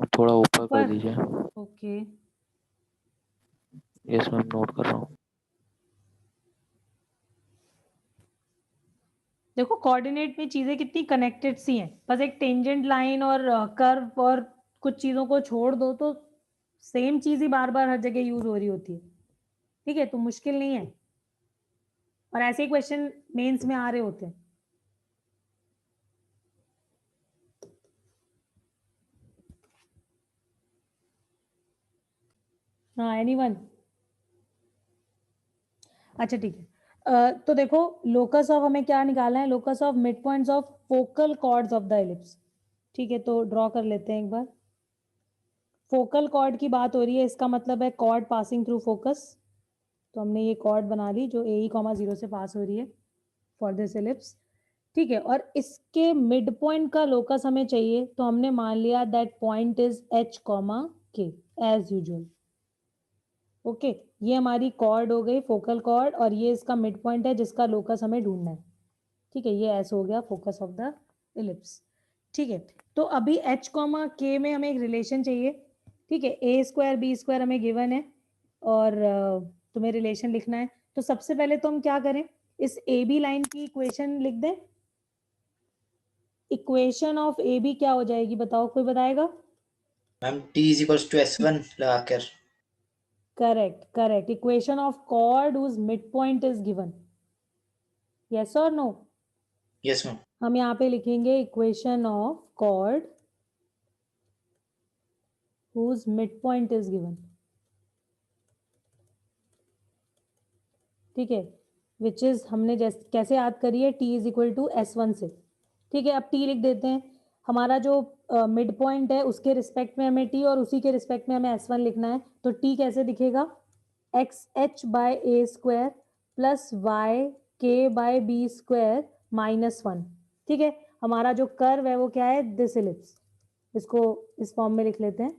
थोड़ा ऊपर कर ऊपर? दीजिए। ओके, यस मैम, नोट कर रहा हूँ। देखो कोऑर्डिनेट में चीजें कितनी कनेक्टेड सी हैं, बस एक टेंजेंट लाइन और कर्व और कुछ चीजों को छोड़ दो तो सेम चीज ही बार बार हर जगह यूज हो रही होती है। ठीक है, तो मुश्किल नहीं है, और ऐसे ही क्वेश्चन मेंस में आ रहे होते हैं। हाँ, एनीवन? अच्छा ठीक है, तो देखो लोकस ऑफ हमें क्या निकालना है, locus of mid points of focal chords of the ellipse. ठीक है, तो ड्रॉ कर लेते हैं एक बार। फोकल कॉर्ड की बात हो रही है, इसका मतलब है कॉर्ड पासिंग थ्रू फोकस। तो हमने ये कॉर्ड बना ली जो AE, 0 से पास हो रही है फॉर दिस एलिप्स। ठीक है, और इसके मिड पॉइंट का लोकस हमें चाहिए, तो हमने मान लिया that point is H, K as usual. Okay, ये हमारी कॉर्ड हो गई, फोकल कॉर्ड, और ये इसका मिड पॉइंट है जिसका लोकस हमें ढूंढना है। ठीक है, ये ऐसा हो गया फोकस ऑफ द एलिप्स। ठीक है, तो अभी H, K में हमें एक रिलेशन चाहिए। ठीक है, A² B² हमें गिवन है, और तुम्हें रिलेशन लिखना है। तो सबसे पहले तो हम क्या करें, इस AB लाइन की इक्वेशन लिख दें। इक्वेशन ऑफ AB क्या हो जाएगी, बताओ, कोई बताएगा? Ma'am t is equals to s1 लगाकर। Correct correct, equation of chord whose mid point is given. Yes और नो? Yes ma'am. हम यहाँ पे लिखेंगे equation of chord whose mid point is given. ठीक है, विच इज हमने कैसे याद करी है, t is equal to s1 से। ठीक है, अब t लिख देते हैं। हमारा जो मिड पॉइंट है उसके रिस्पेक्ट में हमें t और उसी के रिस्पेक्ट में हमें s1 लिखना है। तो t कैसे दिखेगा, xh by a square plus yk by b square -1। ठीक है, हमारा जो कर्व है वो क्या है, दिस एलिप्स। इसको इस फॉर्म में लिख लेते हैं,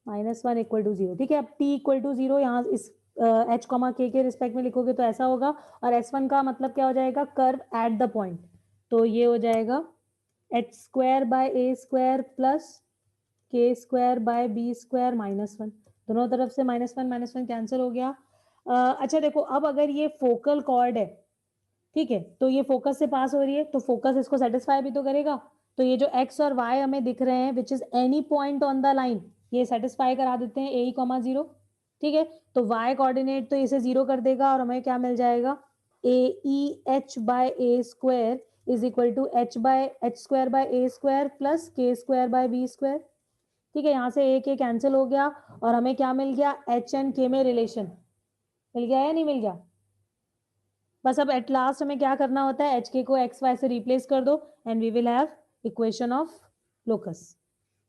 -1 इक्वल टू 0। ठीक है, अब t इक्वल टू 0 यहाँ इस h, k के रिस्पेक्ट में लिखोगे तो ऐसा होगा, और s1 का मतलब क्या हो जाएगा, कर्व एट द पॉइंट। तो ये हो जाएगा h² by a square plus k² by b square -1। दोनों तरफ से -1 कैंसिल हो गया। अच्छा देखो, अब अगर ये फोकल कॉर्ड है, ठीक है, तो ये फोकस से पास हो रही है, तो फोकस इसको सेटिस्फाई भी तो करेगा। तो ये जो x और y हमें दिख रहे हैं which is any point on the line, ये सेटिस्फाई करा देते हैं AE, 0, ठीक है। तो y कोऑर्डिनेट तो इसे 0 कर देगा और हमें क्या मिल जाएगा, AEH by A square is equal to H square by A square plus K square by B square, ठीक है। यहाँ से A K कैंसिल हो गया और हमें क्या मिल गया, H एंड K में रिलेशन मिल गया या नहीं मिल गया। बस अब एट लास्ट हमें क्या करना होता है, HK को XY से रिप्लेस कर दो and we will have equation of locus,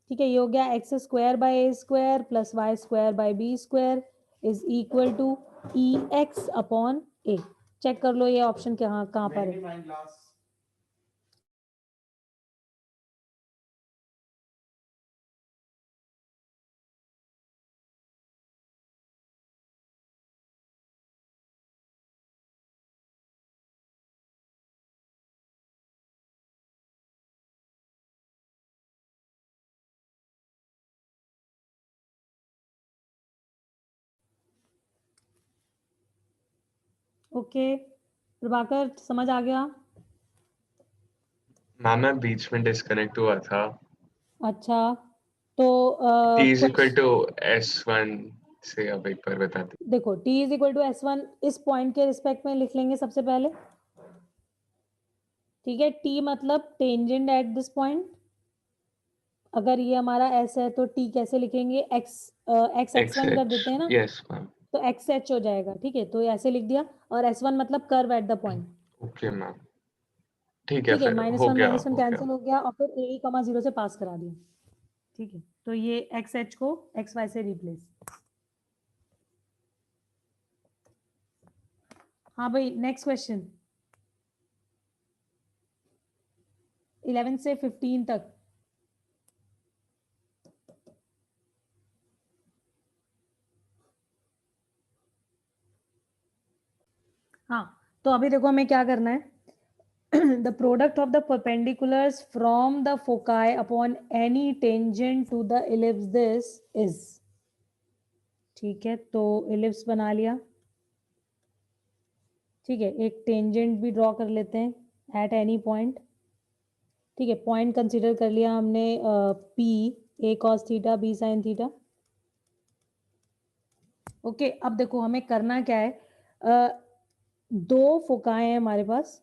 ठीक है। ये हो गया x square by A square plus y square by B square is equal to EX upon A। Check कर लो ये ऑप्शन कहाँ पर है। ओके प्रभाकर, समझ आ गया? मैम मैं बीच में डिस्कनेक्ट हुआ था। अच्छा तो T is equal to S1 से अब एक बार बता दीजिए। देखो T is equal to S1 इस पॉइंट के रिस्पेक्ट में लिख लेंगे सबसे पहले, ठीक है। T मतलब टेंजेंट एट दिस पॉइंट, अगर ये हमारा S है तो T कैसे लिखेंगे, X1 कर देते हैं ना, यस मैम। तो XH हो जाएगा, ठीक है। तो ऐसे लिख दिया और S1 मतलब curve at the point, okay ma'am, ठीक है ठीक है। फिर -1 हो गया -1 कैंसिल हो गया और फिर AE, 0 से पास करा दिया, ठीक है। तो ये XH को XY से रिप्लेस। हाँ भाई नेक्स्ट क्वेश्चन 11 से 15 तक। हाँ तो अभी देखो हमें क्या करना है, the product of the perpendiculars from the foci upon any tangent to the ellipse this is, ठीक है। तो ellipse बना लिया, ठीक है। एक टेंजेंट भी ड्रॉ कर लेते हैं एट एनी पॉइंट, ठीक है। पॉइंट कंसीडर कर लिया हमने P, A cos theta B sin theta, okay. अब देखो हमें करना क्या है, दो फोकाएं हैं हमारे पास,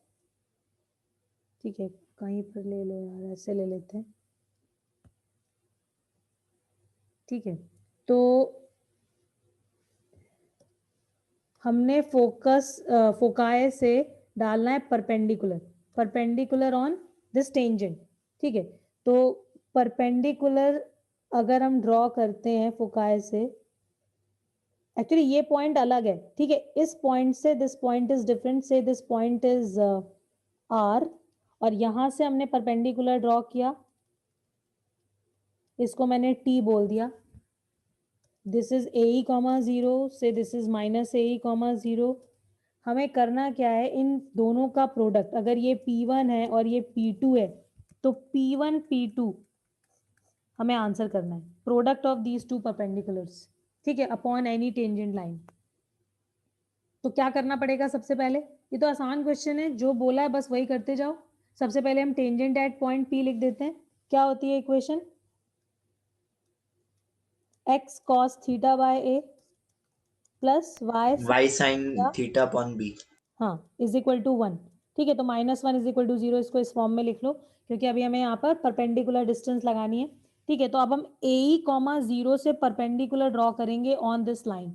ठीक है। कहीं पर ले लो यार, ऐसे ले लेते हैं, ठीक है। तो हमने फोकाए से डालना है परपेंडिकुलर ऑन दिस टेंजेंट, ठीक है। तो परपेंडिकुलर अगर हम ड्रॉ करते हैं फोकाए से, एक्चुअली ये पॉइंट अलग है, ठीक है। इस पॉइंट से दिस पॉइंट इज डिफरेंट, से दिस पॉइंट इज R और यहां से हमने परपेंडिकुलर ड्रॉ किया, इसको मैंने T बोल दिया। दिस इज AE, 0 से दिस इज -AE, 0। हमें करना क्या है, इन दोनों का प्रोडक्ट, अगर ये P1 है और ये P2 है तो P1 P2 हमें आंसर करना है, product of these two perpendiculars, ठीक है, अपॉन एनी टेंजेंट लाइन। तो क्या करना पड़ेगा सबसे पहले, ये तो आसान क्वेश्चन है, जो बोला है बस वही करते जाओ। सबसे पहले हम टेंजेंट एट पॉइंट P लिख देते हैं। क्या होती है equation, x cos theta by A plus y sin theta upon b। हाँ इज इक्वल टू 1, ठीक है। तो -1 इज इक्वल टू 0, इसको इस फॉर्म में लिख लो क्योंकि अभी हमें यहाँ पर परपेंडिकुलर डिस्टेंस लगानी है, ठीक है। तो अब हम AE, 0 से परपेंडिकुलर ड्रॉ करेंगे ऑन दिस लाइन,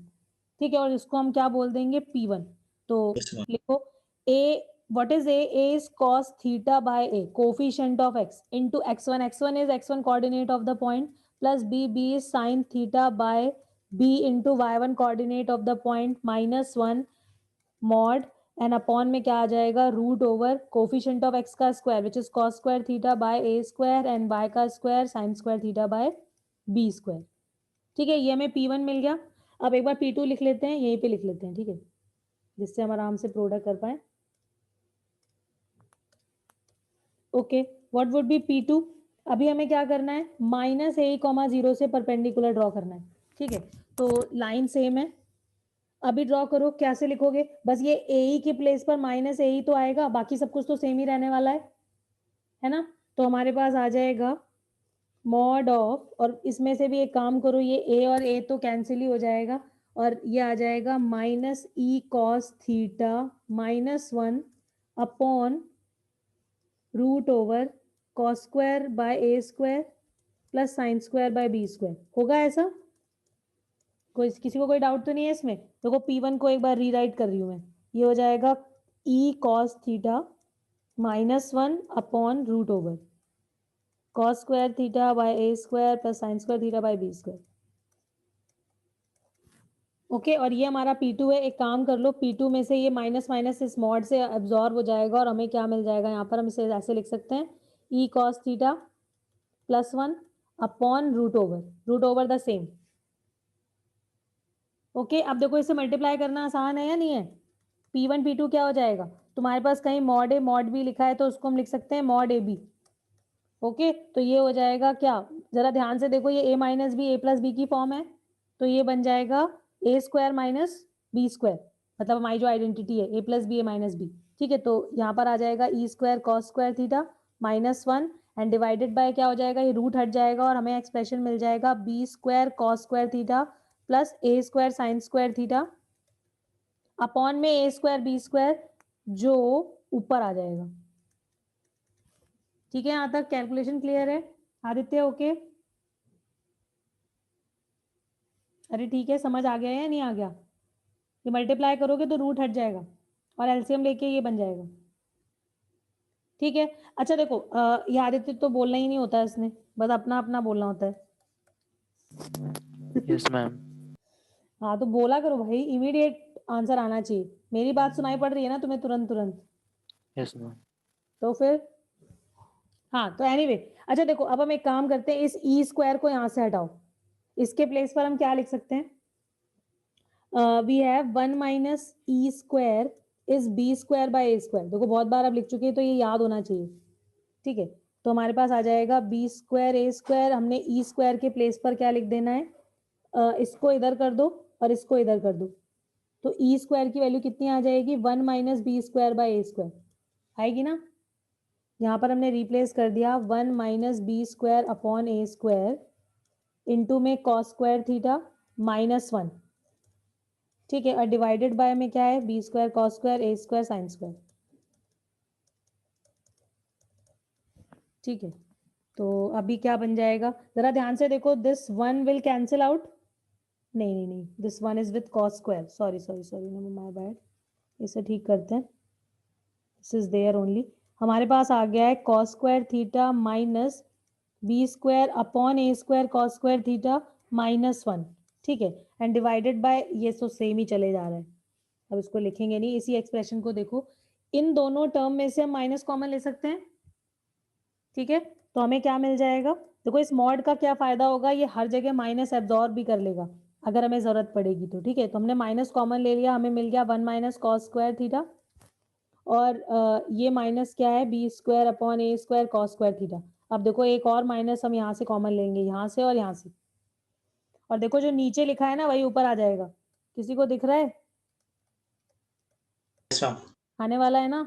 ठीक है। और इसको हम क्या बोल देंगे, P1। तो लिखो A, what is A? A is cos theta by A, coefficient of x into x1. x1 is x1 coordinate of the point plus B is sin theta by B into y1 coordinate of the point -1 mod and upon में क्या आ जाएगा, root over coefficient of x का square which is cos square theta by A square and y का square sin square theta by B square, ठीक है। ये हमें P1 मिल गया। अब एक बार P2 लिख लेते हैं, यहीं पे लिख लेते हैं, ठीक है, जिससे हम आराम से प्रोडक्ट कर पाए। Okay what would be P2, अभी हमें क्या करना है, -AE, 0 से परपेंडिकुलर ड्रॉ करना है, ठीक है। तो लाइन सेम है, अभी ड्रॉ करो, कैसे लिखोगे, बस ये AE के प्लेस पर -AE तो आएगा, बाकी सब कुछ तो सेम ही रहने वाला है ना। तो हमारे पास आ जाएगा मॉड ऑफ, और इसमें से भी एक काम करो, ये ए और ए तो कैंसिल ही हो जाएगा, और ये आ जाएगा minus E cos theta -1 upon root over cos square by A square plus sign square by B square. होगा ऐसा? कोई किसी को कोई डाउट तो नहीं है इसमें? देखो P1 को एक बार रीराइट कर रही हूँ मैं, ये हो जाएगा E cos theta -1 upon root over cos square theta by A square plus sign square theta by B square. Okay, और ये हमारा P2 है। एक काम कर लो, P2 में से ये माइनस माइनस इस मॉड से एब्जॉर्ब हो जाएगा, और हमें क्या मिल जाएगा यहाँ पर? हम इसे ऐसे लिख सकते हैं, E cos theta +1 upon root over the same. Okay, अब देखो इसे मल्टीप्लाई करना आसान है या नहीं है? P1 P2 क्या हो जाएगा? तुम्हारे पास कहीं मॉड ए मॉड बी लिखा है तो उसको हम लिख सकते हैं मॉड ए बी। ओके, तो ये हो जाएगा क्या? जरा ध्यान से देखो, ये a minus B A plus B की फॉर्म है, तो ये बन जाएगा A square minus B square, मतलब हमारी जो आइडेंटिटी है a plus B A minus B. ठीक है, तो यहाँ पर आ जाएगा E square cos square theta -1 and divided by क्या हो जाएगा? ये रूट हट जाएगा और हमें एक्सप्रेशन मिल जाएगा B square cos square theta plus ए square sign square theta upon में ए स्क्वायर बी स्क्वायर जो ऊपर आ जाएगा। ठीक है, यहां तक कैलकुलेशन क्लियर है आदित्य? ओके, अरे ठीक है, समझ आ गया या नहीं आ गया? ये मल्टीप्लाई करोगे तो रूट हट जाएगा और एलसीएम लेके ये बन जाएगा। ठीक है, अच्छा देखो, ये आदित्य तो बोलना ही नहीं होता है, इसने बस अपना अपना बोलना होता है। Yes ma'am. हाँ तो बोला करो भाई, इमीडिएट आंसर आना चाहिए। मेरी बात सुनाई पड़ रही है ना तुम्हें तुरंत? Yes ma'am. तो फिर हाँ, तो एनीवे अच्छा देखो, अब हम एक काम करते हैं, इस ई स्क्वायर को यहाँ से हटाओ, इसके प्लेस पर हम क्या लिख सकते हैं? We have 1 minus E square is B square by A square. देखो बहुत बार आप लिख चुके हैं तो ये याद होना चाहिए। ठीक है, तो हमारे पास आ जाएगा बी स्क्वायर ए स्क्वायर, हमने ई स्क्वायर के प्लेस पर क्या लिख देना है? इसको इधर कर दो और इसको इधर कर दो, तो ई स्क्वायर की वैल्यू कितनी आ जाएगी? 1 minus B square by A square आएगी ना? यहाँ पर हमने रिप्लेस कर दिया 1 minus B square upon A square into में कॉस स्क्वायर थीटा -1। ठीक है, और डिवाइडेड बाय में क्या है? B square cos square A square sign square. ठीक है, तो अभी क्या बन जाएगा? जरा ध्यान से देखो, दिस 1 विल कैंसिल आउट। नहीं, this 1 is with cos square, sorry my bad, इसे ठीक करते हैं, दिस इज देयर ओनली। हमारे पास आ गया है cos square theta minus B square upon A square cos square theta -1। ठीक है, एंड डिवाइडेड बाय, ये तो सेम ही चले जा रहा है, अब इसको लिखेंगे नहीं। इसी एक्सप्रेशन को देखो, इन दोनों टर्म में से हम माइनस कॉमन ले सकते हैं। ठीक है, तो हमें क्या मिल जाएगा? देखो इस मॉड का क्या फायदा होगा, ये हर जगह माइनस एब्जॉर्ब भी कर लेगा अगर हमें जरूरत पड़ेगी तो। ठीक है, तो हमने माइनस कॉमन ले लिया, हमें मिल गया 1 माइनस कॉस स्क्वायर थीटा, और ये माइनस क्या है? B square upon A square cos square theta. अब देखो एक और माइनस हम यहाँ से कॉमन लेंगे, यहाँ से और यहाँ से, और देखो जो नीचे लिखा है ना वही ऊपर आ जाएगा। किसी को दिख रहा है? Yes ma'am. आने वाला है ना,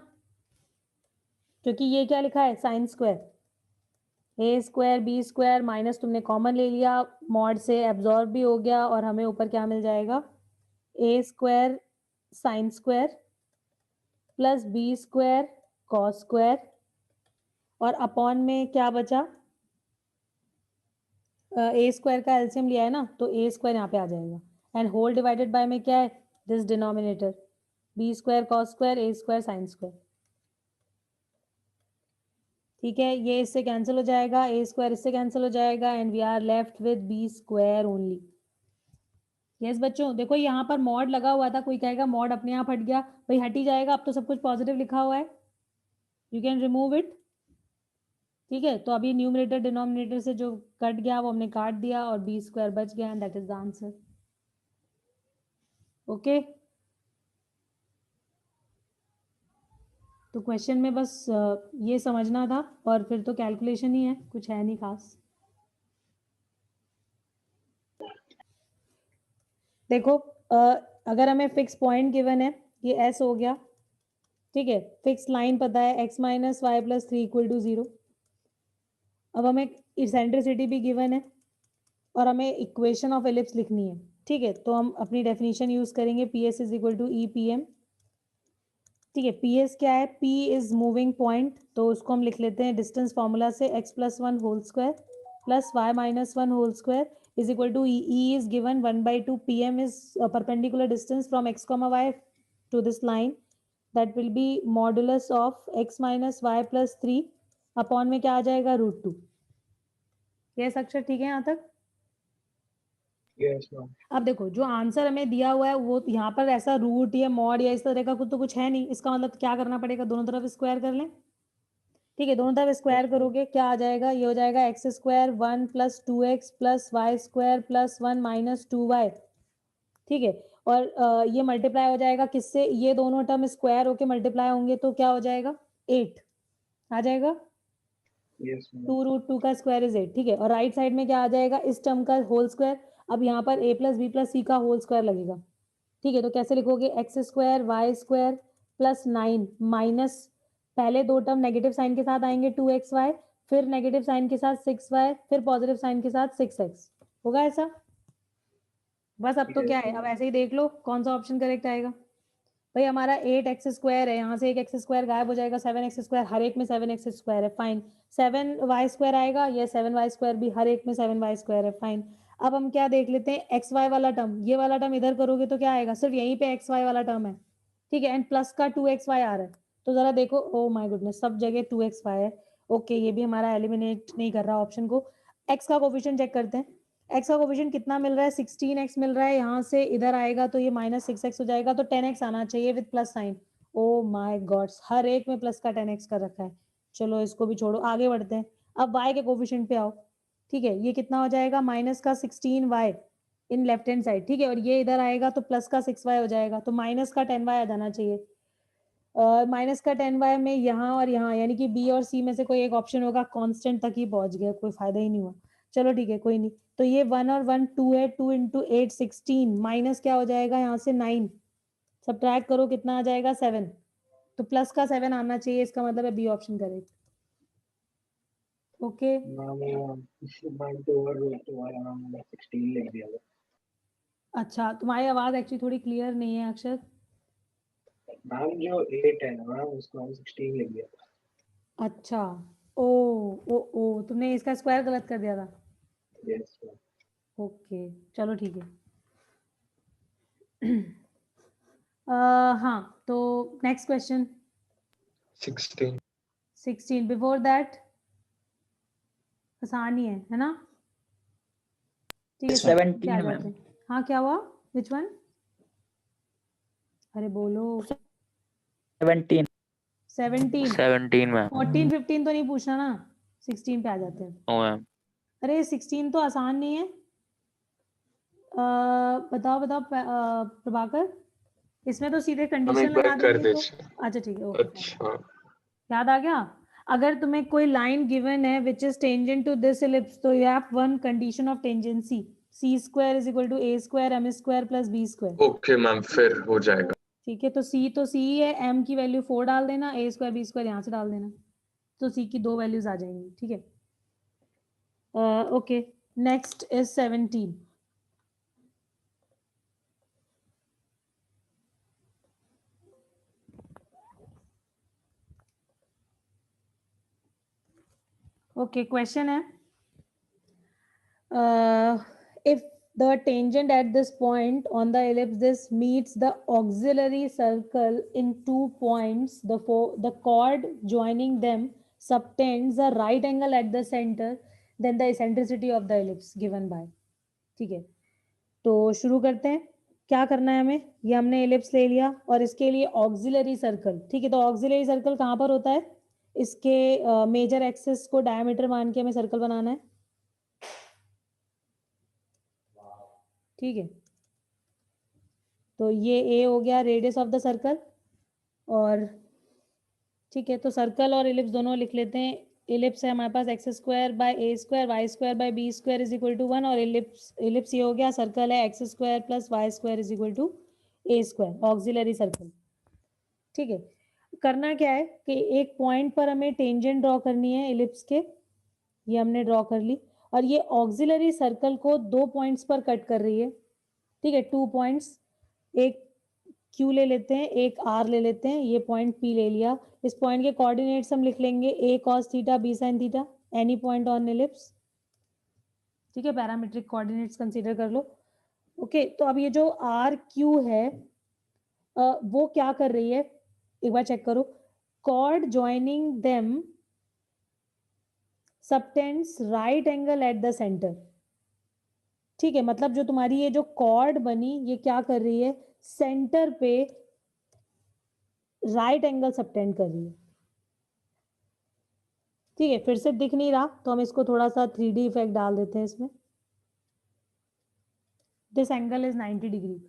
क्योंकि ये क्या लिखा है? Sine square A square B square minus तुमने कॉमन ले लिया, मॉड से एब्जॉर्ब भी हो गया, और हमें ऊपर क्या मिल जाएगा? A square sign square plus B square cos square, और अपॉन में क्या बचा? ए स्क्वायर का एलसीएम लिया है ना, तो ए स्क्वायर यहाँ पे आ जाएगा, एंड होल डिवाइडेड बाय में क्या है? This denominator B square cos square A square sign square. ठीक है, ये इससे कैंसिल हो जाएगा, ए स्क्वायर इससे कैंसिल हो जाएगा, and we are left with B square only. Yes बच्चों, देखो यहाँ पर मॉड लगा हुआ था, कोई कहेगा मॉड अपने आप हट गया, भाई हट ही जाएगा, अब तो सब कुछ पॉजिटिव लिखा हुआ है, यू कैन रिमूव इट। ठीक है, तो अभी न्यूमरेटर डिनोमिनेटर से जो कट गया वो हमने काट दिया, और बी स्क्वायर बच गया, and that is the answer. Okay, तो क्वेश्चन में बस ये समझना था, और फिर तो कैलकुलेशन ही है, कुछ है नहीं खास। देखो अगर हमें फिक्स पॉइंट गिवन है, ये एस हो गया। ठीक है, फिक्स लाइन पता है x minus Y plus 3 equal to 0, अब हमें इसेंट्रिसिटी भी गिवन है और हमें इक्वेशन ऑफ एलिप्स लिखनी है, ठीक है। तो हम अपनी डेफिनेशन यूज करेंगे, P S is equal to E P M, ठीक है। पी एस क्या है, पी इज मूविंग पॉइंट, तो उसको हम लिख लेते हैं डिस्टेंस फॉर्मूला से X plus one whole square plus Y minus one whole square is equal to E is given 1/2, P M is perpendicular distance from X comma Y to this line, that will be modulus of X minus Y plus 3 upon में क्या आ जाएगा √2। Yes अक्षर, ठीक है यहाँ तक? Yes ma'am. अब देखो जो आंसर हमें दिया हुआ है वो यहाँ पर ऐसा रूट या मॉड या इस तरह का कुछ तो कुछ है नहीं, इसका मतलब क्या करना पड़ेगा, दोनों तरफ स्क्वायर कर लें, ठीक है। दोनों तरफ स्क्वायर करोगे क्या आ जाएगा, ये हो जाएगा X square 1 + 2x + y square + 1 - 2y, ठीक है। और ये मल्टीप्लाई हो जाएगा किससे, ये दोनों टर्म स्क्वायर होके मल्टीप्लाई होंगे तो क्या हो जाएगा 8 आ जाएगा, यस मैम। 2√2 का स्क्वायर इज 8, ठीक है। और राइट साइड में क्या आ जाएगा, इस टर्म का होल स्क्वायर। अब यहाँ पर a + b + c का होल स्क्वायर लगेगा, ठीक है। तो कैसे लिखोगे, X square Y square +9 minus पहले दो टर्म नेगेटिव साइन के साथ आएंगे 2xy, फिर नेगेटिव साइन के साथ 6y, फिर पॉजिटिव साइन के साथ 6x, होगा ऐसा? बस अब तो क्या है, अब ऐसे ही देख लो कौन सा ऑप्शन करेक्ट आएगा। भाई हमारा 8x स्क्वायर है, यहाँ से एक x स्क्वायर गायब हो जाएगा, 7x स्क्वायर, हर एक में 7x स्क्वायर है, फाइन। 7y स्क्वायर आएगा, ये 7y स्क्वायर भी हर एक में 7y स्क्वायर है, फाइन। अब हम क्या देख लेते हैं, xy वाला टर्म, ये वाला टर्म इधर करोगे तो क्या आएगा, सिर्फ यहीं पे xy वाला टर्म है, ठीक है। एंड प्लस का 2xy आ रहा है, तो जरा देखो, ओ माय गुडनेस, सब जगह 2xy है, ओके। ये भी हमारा एलिमिनेट नहीं कर रहा ऑप्शन को। x का कोफिशिएंट चेक करते हैं, x का कोफिशिएंट कितना मिल रहा है, 16x मिल रहा है, यहाँ से इधर आएगा तो ये -6x हो जाएगा, तो 10x आना चाहिए with plus sine. Oh my gods, हर एक में प्लस का 10x कर रखा है। चलो इसको भी छोड़ो, आगे बढ़ते हैं। अब y के कोफिशिएंट पे आओ, ठीक है। ये कितना हो जाएगा, माइनस का 16y in left hand side, ठीक है। और ये इधर आएगा तो प्लस का 6y हो जाएगा, तो माइनस का 10y आ जाना चाहिए। माइनस का 10y में यहाँ और यहाँ, यानी कि b और c में से कोई एक ऑप्शन होगा, कांस्टेंट तक ही पहुंच गया, कोई फायदा ही नहीं हुआ। चलो ठीक है, कोई नहीं। तो ये 1 और 1 2 है, 2 × 8 16, माइनस क्या हो जाएगा यहाँ से 9, सब्ट्रैक्ट करो कितना आ जाएगा 7, तो प्लस का 7 आना चाहिए, इसका मतलब है B option correct, okay. Ma'am 16 लिख दिया था। अच्छा, तुम्हारी आवाज एक्चुअली थोड़ी क्लियर नहीं है अक्षर। मैम जो 8 है ना मैम, उसको हम 16 लिख दिया था। अच्छा, ओ ओ तुमने इसका स्क्वायर गलत कर दिया था, यस मैम। ओके चलो ठीक है। हाँ, तो नेक्स्ट क्वेश्चन 16 बिफोर दैट आसान ही है ना, ठीक है। 17 क्या मैम। जाते हैं, हाँ क्या हुआ, विच वन, अरे बोलो। 17 17 मैम। 14 15 तो नहीं पूछना ना, 16 पे आ जाते हैं। ओ मैम। अरे 16 तो आसान नहीं है, बताओ प्रभाकर, इसमें तो सीधे हम कंडीशन एक बार लगा कर देंगे दे। तो अच्छा ठीक है, ओके अच्छा, याद आ गया। अगर तुम्हें कोई लाइन गिवन है which is tangent to this ellipse, तो you have one condition of tangency, c² = a² m² + b², okay ma'am, फिर हो जाएगा। ठीक है। तो c ही है, m की वैल्यू 4 डाल देना, a² b² यहाँ से डाल देना, तो c की 2 वैल्यूज आ जाएंगी, ठीक है। Okay, next is 17। Okay, question है, if the tangent at this point on the ellipse this meets the auxiliary circle in 2 points, the chord joining them subtends a right angle at the center, then the eccentricity of the ellipse given by, ठीक है। तो शुरू करते हैं, क्या करना है हमें, ये हमने एलिप्स ले लिया और इसके लिए ऑक्सिलरी सर्कल, ठीक है। तो ऑक्सिलरी सर्कल कहाँ पर होता है, इसके मेजर एक्सिस को डायमीटर मान के हमें सर्कल बनाना है, ठीक है। तो ये ए हो गया रेडियस ऑफ द सर्कल, और ठीक है, तो सर्कल और एलिप्स दोनों लिख लेते हैं। एलिप्स है हमारे पास x² / a² y² / b² = 1, और एलिप्स ये हो गया, सर्कल है x² + y² = a², auxiliary circle, ठीक है। करना क्या है कि एक पॉइंट पर हमें टेंजेंट ड्रॉ करनी है एलिप्स के, ये हमने ड्रॉ कर ली, और ये ऑक्सिलरी सर्कल को 2 पॉइंट्स पर कट कर रही है, ठीक है, 2 पॉइंट्स, एक Q ले लेते हैं, एक R ले लेते हैं, ये पॉइंट P ले लिया, इस पॉइंट के कोऑर्डिनेट्स हम लिख लेंगे A cos theta B sin theta, any point on ellipse, ठीक है, पैरामीट्रिक कोऑर्डिनेट्स कंसीडर कर लो। ओके, तो अब ये जो RQ है वो क्या कर रही है, एक बार चेक करो, chord joining them subtends right angle at the center, ठीक है, मतलब जो तुम्हारी ये जो कॉर्ड बनी ये क्या कर रही है, सेंटर पे राइट एंगल सबटेंड कर रही है, ठीक है, फिर से दिख नहीं रहा तो हम इसको थोड़ा सा 3D इफेक्ट डाल देते हैं इसमें, दिस एंगल इज 90 डिग्री,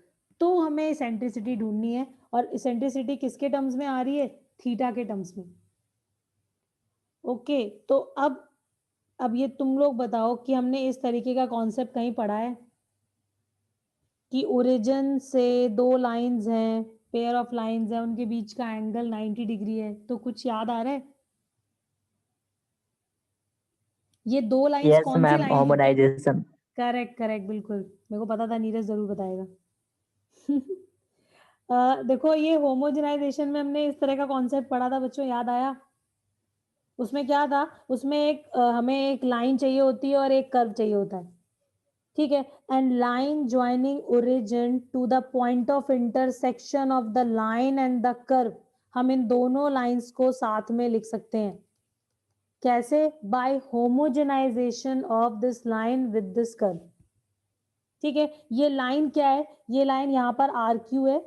तो हमें इसेंट्रिसिटी ढूंढनी है, और इसेंट्रिसिटी किसके टर्म्स में आ रही है, थीटा के टर्म्स में। ओके, तो अब ये तुम लोग बताओ कि हमने इस तरीके का कॉन्सेप्ट कहीं पढ़ा है कि ओरिजिन से 2 लाइंस हैं, पेयर ऑफ लाइंस है, उनके बीच का एंगल 90 डिग्री है, तो कुछ याद आ रहा है? ये 2 लाइंस यस कौन सी मैम, लाइन? होमोनाइजेशन। करेक्ट करेक्ट, बिल्कुल, मेरे को पता था नीरज जरूर बताएगा। देखो, ये होमोजेनाइजेशन में हमने इस तरह का कॉन्सेप्ट पढ़ा था बच्चों, याद आया? उसमें क्या था, उसमें हमें एक लाइन चाहिए होती है और एक कर्व चाहिए होता है, ठीक है, and line joining origin to the point of intersection of the line and the curve, हम इन दोनों लाइंस को साथ में लिख सकते हैं, कैसे? By homogenization of this line with this curve, ठीक है। ये लाइन क्या है, ये लाइन यहाँ पर RQ है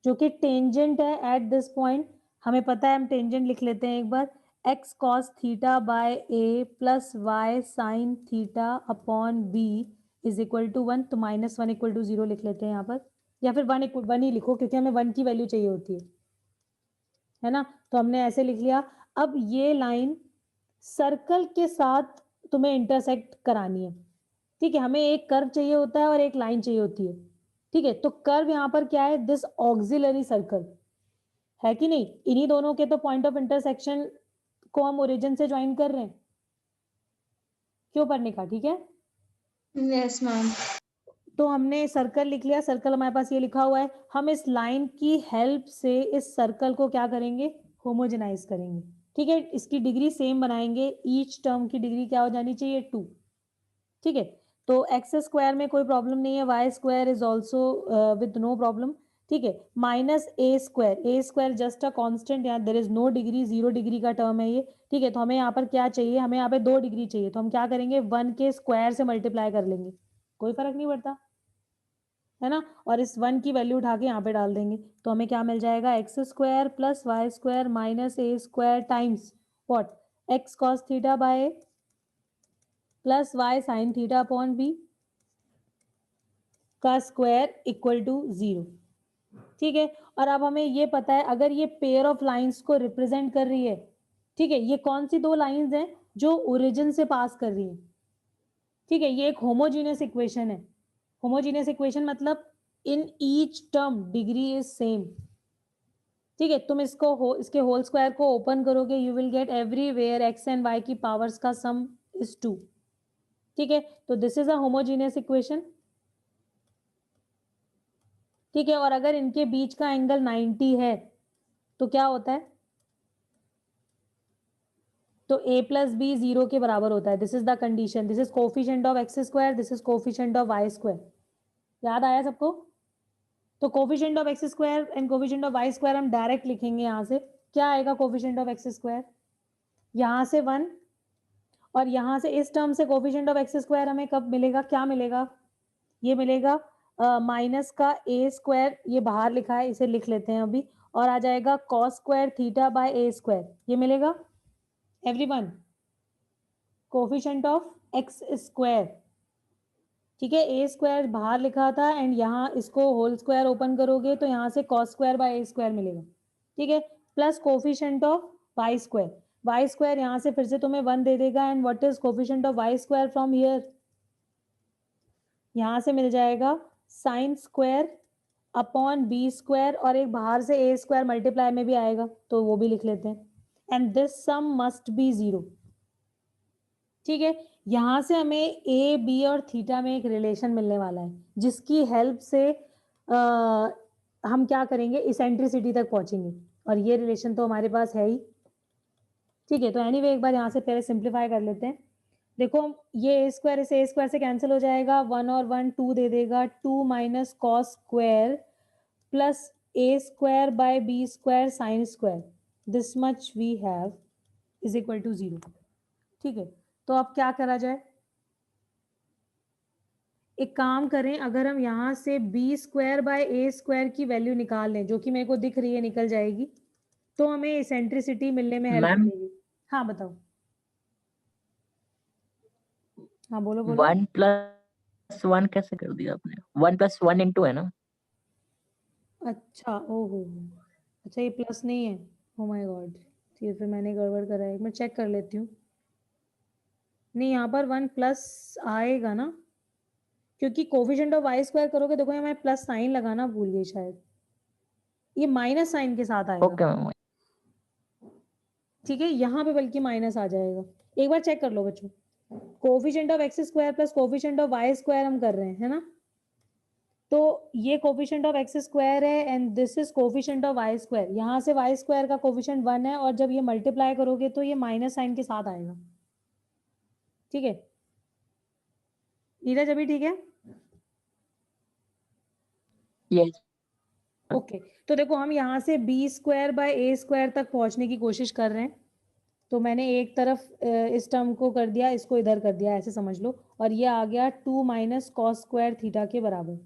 जो कि टेंजेंट है एट दिस पॉइंट, हमें पता है, हम टेंजेंट लिख लेते हैं एक बार, x cos theta by a plus y sin theta upon b is equal to 1, तो -1 इक्वल टू 0 लिख लेते हैं यहाँ पर, या फिर 1 ही लिखो क्योंकि हमें 1 की वैल्यू चाहिए होती है ना, तो हमने ऐसे लिख लिया। अब ये लाइन सर्कल के साथ तुम्हें इंटरसेक्ट करानी है, ठीक है, हमें एक कर्व चाहिए होता है और एक लाइन चाहिए होती है, ठीक है, तो कर्व यहाँ पर क्या है, दिस ऑक्सिलरी सर्कल है कि नहीं, इन्हीं दोनों के तो पॉइंट ऑफ इंटरसेक्शन को हम ओरिजिन से ज्वाइन कर रहे हैं, क्यों पढ़ने का, ठीक है। Yes ma'am. तो हमने सर्कल लिख लिया, सर्कल हमारे पास ये लिखा हुआ है, हम इस लाइन की हेल्प से इस सर्कल को क्या करेंगे, होमोजेनाइज करेंगे, ठीक है, इसकी डिग्री सेम बनाएंगे, ईच टर्म की डिग्री क्या हो जानी चाहिए, 2, ठीक है, तो एक्स स्क्वायर में कोई प्रॉब्लम नहीं है, Y square is also with no problem, ठीक है, minus A square just a constant, यहाँ there is no degree, 0 degree का टर्म है ये, ठीक है, तो हमें यहाँ पर क्या चाहिए, हमें यहाँ पे 2 डिग्री चाहिए, तो हम क्या करेंगे, 1 के स्क्वायर से मल्टीप्लाई कर लेंगे, कोई फर्क नहीं पड़ता है ना, और इस 1 की वैल्यू उठा के यहाँ पे डाल देंगे, तो हमें क्या मिल जाएगा, X square plus Y square minus A square times what, X cos theta by plus Y sin theta upon B का स्क्वायर इक्वल टू 0, ठीक है, और अब हमें ये पता है, अगर ये पेयर ऑफ लाइंस को रिप्रेजेंट कर रही है, ठीक है, ये कौन सी 2 लाइंस हैं जो ओरिजिन से पास कर रही हैं, ठीक है, ये एक होमोजीनियस इक्वेशन है, होमोजीनियस इक्वेशन मतलब in each term degree is same, ठीक है, तुम इसके होल स्क्वायर को ओपन करोगे, you will get everywhere x and y की पावर्स का सम इज 2, ठीक है, तो this is a homogeneous equation, ठीक है, और अगर इनके बीच का एंगल 90 है तो क्या होता है, तो a प्लस बी 0 के बराबर होता है, this is the condition, this is coefficient of x square, this is coefficient of Y square, याद आया सबको? तो coefficient of x square and coefficient of Y square हम डायरेक्ट लिखेंगे, यहाँ से क्या आएगा, कोफिशिएंट ऑफ एक्स स्क्वायर यहाँ से 1, और यहाँ से इस टर्म से कोफिशिएंट ऑफ एक्स स्क्वायर हमें कब मिलेगा, क्या मिलेगा, ये मिलेगा माइनस का ए स्क्वायर, ये बाहर लिखा है इसे लिख लेते हैं अभी, और आ जाएगा cos square theta by A square, ये मिलेगा everyone, coefficient of x square, ठीक है, ए स्क्वायर बाहर लिखा था एंड यहाँ इसको होल स्क्वायर ओपन करोगे तो यहाँ से cos square by A square मिलेगा, ठीक है, plus coefficient of Y square यहाँ से फिर से तुम्हें 1 दे देगा, and what is coefficient of Y square from here, यहाँ से मिल जाएगा sin square upon B square, और एक बाहर से ए स्क्वायर मल्टीप्लाई में भी आएगा तो वो भी लिख लेते हैं, and this sum must be 0, ठीक है, यहाँ से हमें ए बी और थीटा में एक रिलेशन मिलने वाला है, जिसकी हेल्प से हम क्या करेंगे, इसेंट्रिसिटी तक पहुंचेंगे, और ये रिलेशन तो हमारे पास है ही। ठीक है, तो एनीवे एक बार यहाँ से पहले सिंप्लीफाई कर लेते हैं। देखो ये ए स्क्वायर से कैंसिल हो जाएगा, 1 और 1 2 दे देगा, 2 minus cos square plus A square by B square sign square, this much we have is equal to 0। ठीक है, तो अब क्या करा जाए, एक काम करें, अगर हम यहाँ से b square by A square की वैल्यू निकाल लें, जो कि मेरे को दिख रही है निकल जाएगी, तो हमें इसेंट्रिसिटी मिलने में हेल्प मैम मिलेगी। हाँ बताओ, हाँ बोलो बोलो। 1 + 1 कैसे कर दिया आपने? 1 + 1 × है ना? अच्छा ओहो, अच्छा ये प्लस नहीं है, ओ माय गॉड, ये फिर मैंने गड़बड़ करा है, मैं चेक कर लेती हूँ। नहीं, यहाँ पर 1 प्लस आएगा ना, क्योंकि कोफिशिएंट ऑफ वाई स्क्वायर करोगे, देखो यहाँ मैं प्लस साइन लगाना भूल गई शायद, ये माइनस साइन के साथ आएगा। Okay ma'am. ठीक है, यहाँ पे बल्कि माइनस आ जाएगा, एक बार चेक कर लो बच्चों। Coefficient of x square plus coefficient of Y square हम कर रहे हैं, है ना, तो ये कोफिशिएंट ऑफ एक्स स्क्वायर है and this is coefficient of Y square, यहाँ से वाई स्क्वायर का कोफिशिएंट 1 है, और जब ये मल्टीप्लाई करोगे तो ये माइनस साइन के साथ आएगा। ठीक है नीरज, अभी ठीक है? यस। ओके, तो देखो हम यहाँ से b square by A square तक पहुंचने की कोशिश कर रहे हैं, तो मैंने एक तरफ इस टर्म को कर दिया, इसको इधर कर दिया, ऐसे समझ लो, और ये आ गया 2 माइनस कॉस स्क्वायर थीटा के बराबर।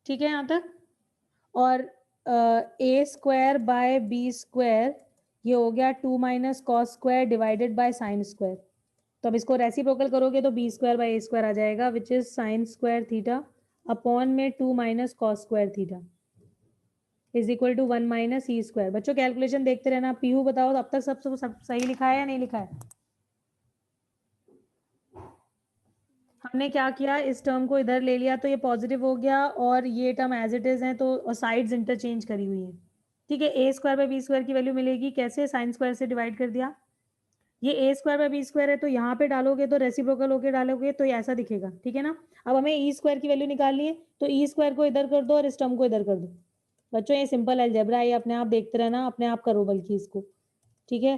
ठीक है यहाँ तक, और A square by B square ये हो गया 2 minus cos square divided by sine square, तो अब इसको रेसिप्रोकल करोगे तो B square by A square आ जाएगा, which is sine square theta upon में 2 minus cos square theta is equal to 1 minus E square. बच्चों कैलकुलेशन देखते रहना। पीहू बताओ अब तक सब सही लिखा है या नहीं लिखा है? हमने क्या किया, इस टर्म को इधर ले लिया तो ये पॉजिटिव हो गया, और ये टर्म एज इट इज है तो साइड्स इंटरचेंज करी हुई है। ठीक है, A square by B square की वैल्यू मिलेगी कैसे, साइन स्क्वायर से डिवाइड कर दिया, ये ए स्क्वायर बाय बी स्क्वायर है तो यहाँ पे डालोगे तो रेसिप्रोकल होके डालोगे तो ये ऐसा दिखेगा। ठीक है ना, अब हमें ई स्क्वायर की वैल्यू निकालनी है, तो ई स्क्वायर को इधर कर दो और इस टर्म को इधर कर दो। बच्चों ये सिंपल अलजेब्रा है, ये अपने आप देखते रहना, अपने आप करो बल्कि इसको। ठीक है,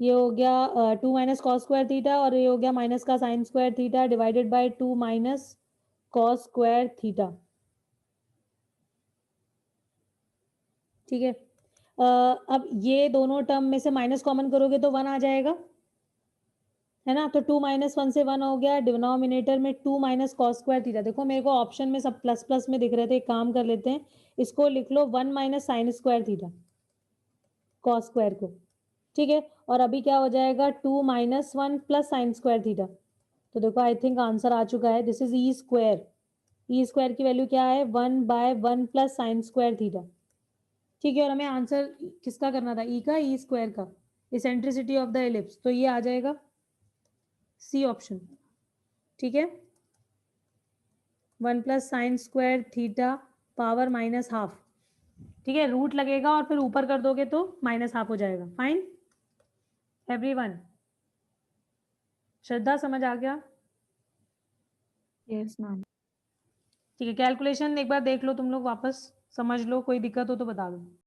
ये हो गया 2 माइनस कॉस स्क्वायर थीटा, और ये हो गया माइनस का sign square theta divided by 2 minus cos square theta. ठीक है, अब ये दोनों टर्म में से माइनस कॉमन करोगे तो 1 आ जाएगा, है ना, तो 2 माइनस 1 से 1 हो गया, डिनोमिनेटर में 2 माइनस कॉस स्क्वायर थीटा। देखो मेरे को ऑप्शन में सब प्लस प्लस में दिख रहे थे, एक काम कर लेते हैं, इसको लिख लो 1 minus sine square theta cos square को। ठीक है, और अभी क्या हो जाएगा 2 minus 1 plus sign square theta, तो देखो आई थिंक आंसर आ चुका है, this is e square. E square की वैल्यू क्या है, 1 by 1 plus sign square theta. ठीक है, और हमें आंसर किसका करना था, ई का, ई स्क्वायर का, इसेंट्रिसिटी ऑफ द एलिप्स, तो ये आ जाएगा सी ऑप्शन। ठीक है, 1 plus sign square theta power minus half. ठीक है, रूट लगेगा और फिर ऊपर कर दोगे तो माइनस हाफ हो जाएगा। फाइन एवरीवन, श्रद्धा समझ आ गया? Yes ma'am. ठीक है, कैलकुलेशन एक बार देख लो तुम लोग, वापस समझ लो, कोई दिक्कत हो तो बता दो।